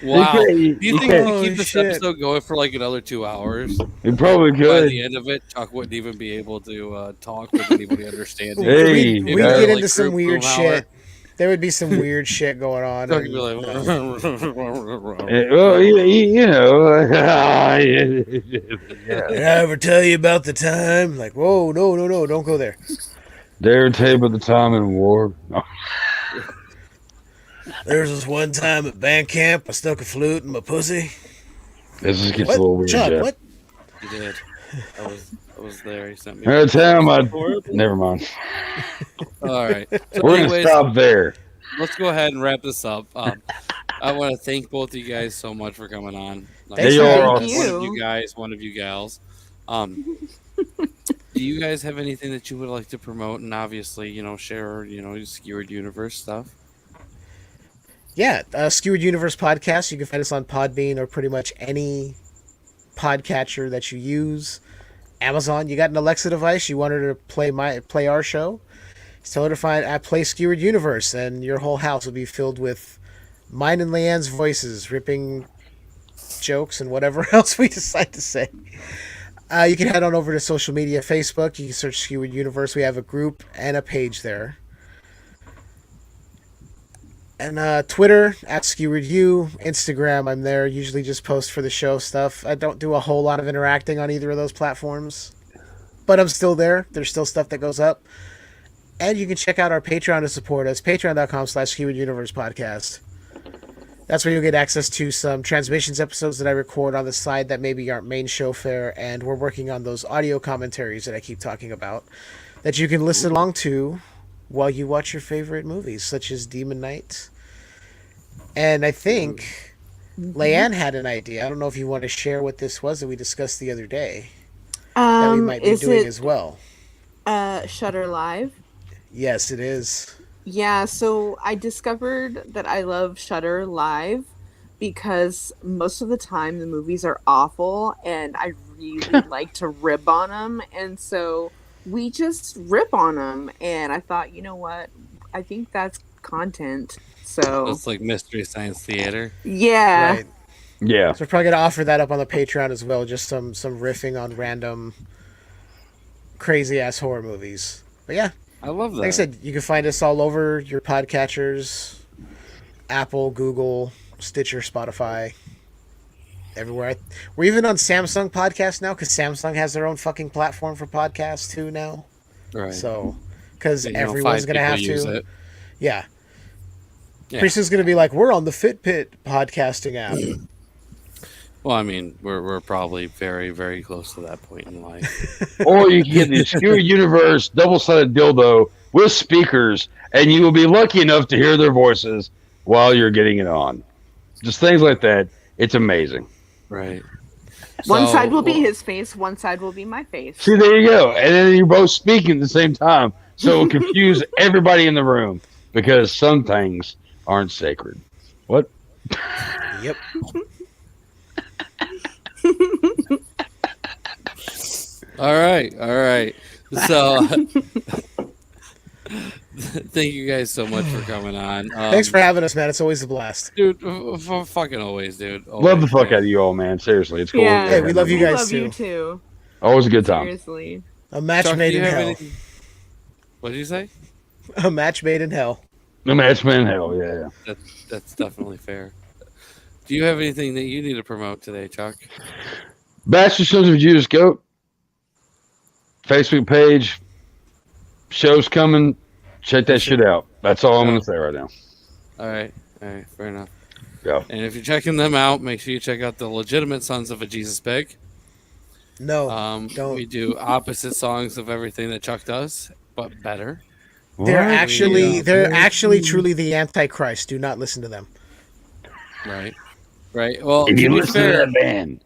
Wow. You Do you think can't- we Oh, keep this shit. episode going for like another 2 hours? You probably By could. the end of it, Chuck wouldn't even be able to talk with anybody understanding. Hey, We'd Maybe yeah. get like into some group weird room shit. There would be some weird shit going on. Chuck would and- be like, Well, you know. Yeah. Did I ever tell you about the time? Like, whoa, no, don't go there. Dare tell you about the time in war. No. There was this one time at band camp, I stuck a flute in my pussy. This just gets What? a little weird. Chuck, Jeff. what? He did. I was there. He sent me. Every time never mind. All right. So We're anyways, gonna stop there. let's go ahead and wrap this up. I want to thank both of you guys so much for coming on. Thanks for having one us. Thank of you. you guys, one of you gals. Do you guys have anything that you would like to promote and obviously, share, Skewered Universe stuff? Yeah, Skewered Universe Podcast. You can find us on Podbean or pretty much any podcatcher that you use. Amazon. You got an Alexa device, you want her to play our show, tell her to play Skewered Universe, and your whole house will be filled with mine and Leiann's voices, ripping jokes and whatever else we decide to say. You can head on over to social media, Facebook. You can search Skewered Universe. We have a group and a page there. And Twitter, @SkeweredU. Instagram, I'm there. Usually just post for the show stuff. I don't do a whole lot of interacting on either of those platforms. But I'm still there. There's still stuff that goes up. And you can check out our Patreon to support us. Patreon.com/SkeweredUniversePodcast. That's where you'll get access to some transmissions episodes that I record on the side that maybe aren't main show fare. And we're working on those audio commentaries that I keep talking about that you can listen along to while you watch your favorite movies, such as Demon Knight. And I think Leiann had an idea. I don't know if you want to share what this was that we discussed the other day that we might be Is doing it as well. Shutter Live? Yes, it is. Yeah, so I discovered that I love Shudder Live because most of the time the movies are awful and I really like to rip on them. And so we just rip on them. And I thought, you know what? I think that's content. So, It's like Mystery Science Theater. yeah. Right. Yeah. So we're probably gonna offer that up on the Patreon as well, just some riffing on random crazy ass horror movies. But yeah, I love that. like I said, you can find us all over your podcatchers, Apple, Google, Stitcher, Spotify, everywhere. We're even on Samsung Podcast now because Samsung has their own fucking platform for podcasts too now. right. So, because You know, everyone's 5 gonna have people use to, it. yeah. Yeah. Pretty soon it's gonna be like we're on the Fitbit podcasting app. Well, I mean, we're probably very, very close to that point in life. Or you can get the Skewered Universe double-sided dildo with speakers, and you will be lucky enough to hear their voices while you're getting it on. Just things like that. It's amazing. Right. One So, side will be well, his face, one side will be my face. See, there you go. And then you're both speaking at the same time. So it will confuse everybody in the room because some things aren't sacred. What? Yep. All right. So, thank you guys so much for coming on. Thanks for having us, man. It's always a blast. dude. Fucking always, dude. Love the Always, fuck man. out of you all, man. Seriously, it's cool. Yeah. Hey, we love you We guys love too. you too. Always a good time. Seriously. A match Chuck, made do in you have hell. anything- What did you say? A match made in hell. The Matchman in Hell, yeah. That's definitely fair. Do you have anything that you need to promote today, Chuck? Bastard Sons of Judas Goat. Facebook page. Show's coming. Check that That's shit it. out. That's all I'm Oh. going to say right now. All right, fair enough. Yeah. And if you're checking them out, make sure you check out the legitimate Sons of a Jesus Pig. No, don't. We do opposite songs of everything that Chuck does, but better. They're What? actually truly the Antichrist. Do not listen to them. Right. Well, If to you be listen fair, to that band.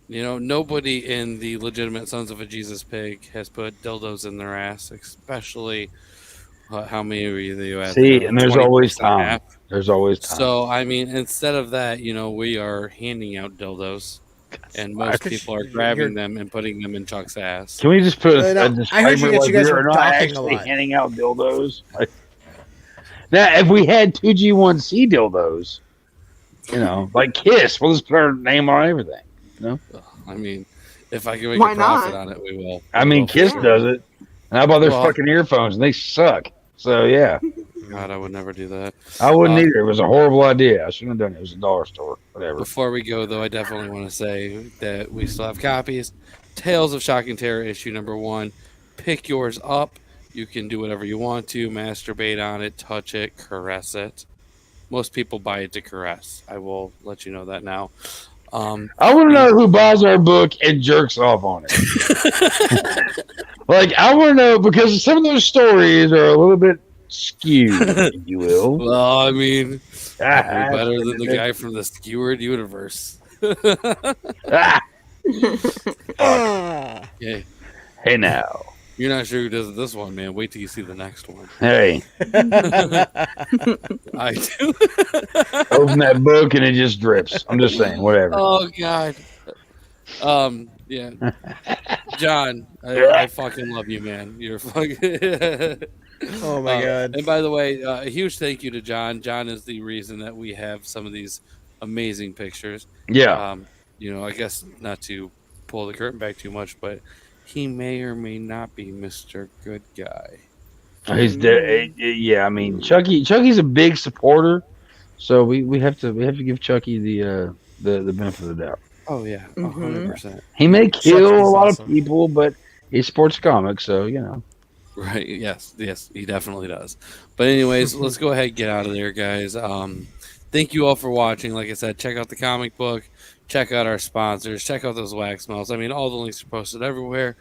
Nobody in the legitimate Sons of a Jesus Pig has put dildos in their ass, especially how many of you have? See, and there's 20% always time. half. There's always time. So, I mean, instead of that, we are handing out dildos, and most people are grabbing them and putting them in Chuck's ass. Can we just put a No, I heard disclaimer you like guys we were are not docking a actually lot. handing out dildos? Now, if we had 2G1C dildos, like Kiss, we'll just put our name on everything. I mean, if I can make Why a profit not? on it, we will. I mean, Kiss Yeah. does it. And I bought their Well- fucking earphones, and they suck. So, yeah. God, I would never do that. I wouldn't either. It was a horrible idea. I shouldn't have done it. It was a dollar store. Whatever. Before we go, though, I definitely want to say that we still have copies. Tales of Shock and Terror, issue number 1. Pick yours up. You can do whatever you want to. Masturbate on it, touch it, caress it. Most people buy it to caress. I will let you know that now. I want to know who buys our book and jerks off on it. Like, I want to know, because some of those stories are a little bit skewed, if you will. Well, I mean, Ah, we're better than the guy from the skewered universe. ah. Ah. Yeah. Hey, now. You're not sure who does this one, man. Wait till you see the next one. Hey, I do. open that book and it just drips. I'm just saying, whatever. Oh God. Yeah. John, I fucking love you, man. You're fucking. Oh my god. And by the way, a huge thank you to John. John is the reason that we have some of these amazing pictures. Yeah. I guess not to pull the curtain back too much, but he may or may not be Mr. Good Guy. He's dead. Yeah, I mean, Chucky's a big supporter, so we have to give Chucky the benefit of the doubt. Oh yeah, 100%. He may kill Chucky's a lot awesome. of people, but he supports comics, so Right. Yes, he definitely does. But anyways, let's go ahead and get out of there, guys. Thank you all for watching. Like I said, check out the comic book, check out our sponsors, check out those wax melts. I mean, all the links are posted everywhere.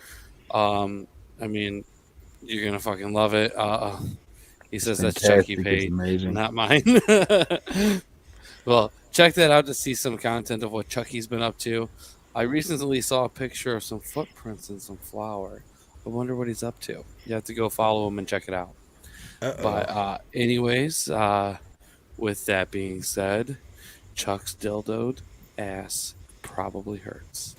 I mean, you're gonna fucking love it. He says that's Chucky Fantastic. It's paid, amazing. not mine. Well, check that out to see some content of what Chucky's been up to. I recently saw a picture of some footprints in some flour. I wonder what he's up to. You have to go follow him and check it out. But anyways, with that being said, Chuck's dildoed ass probably hurts.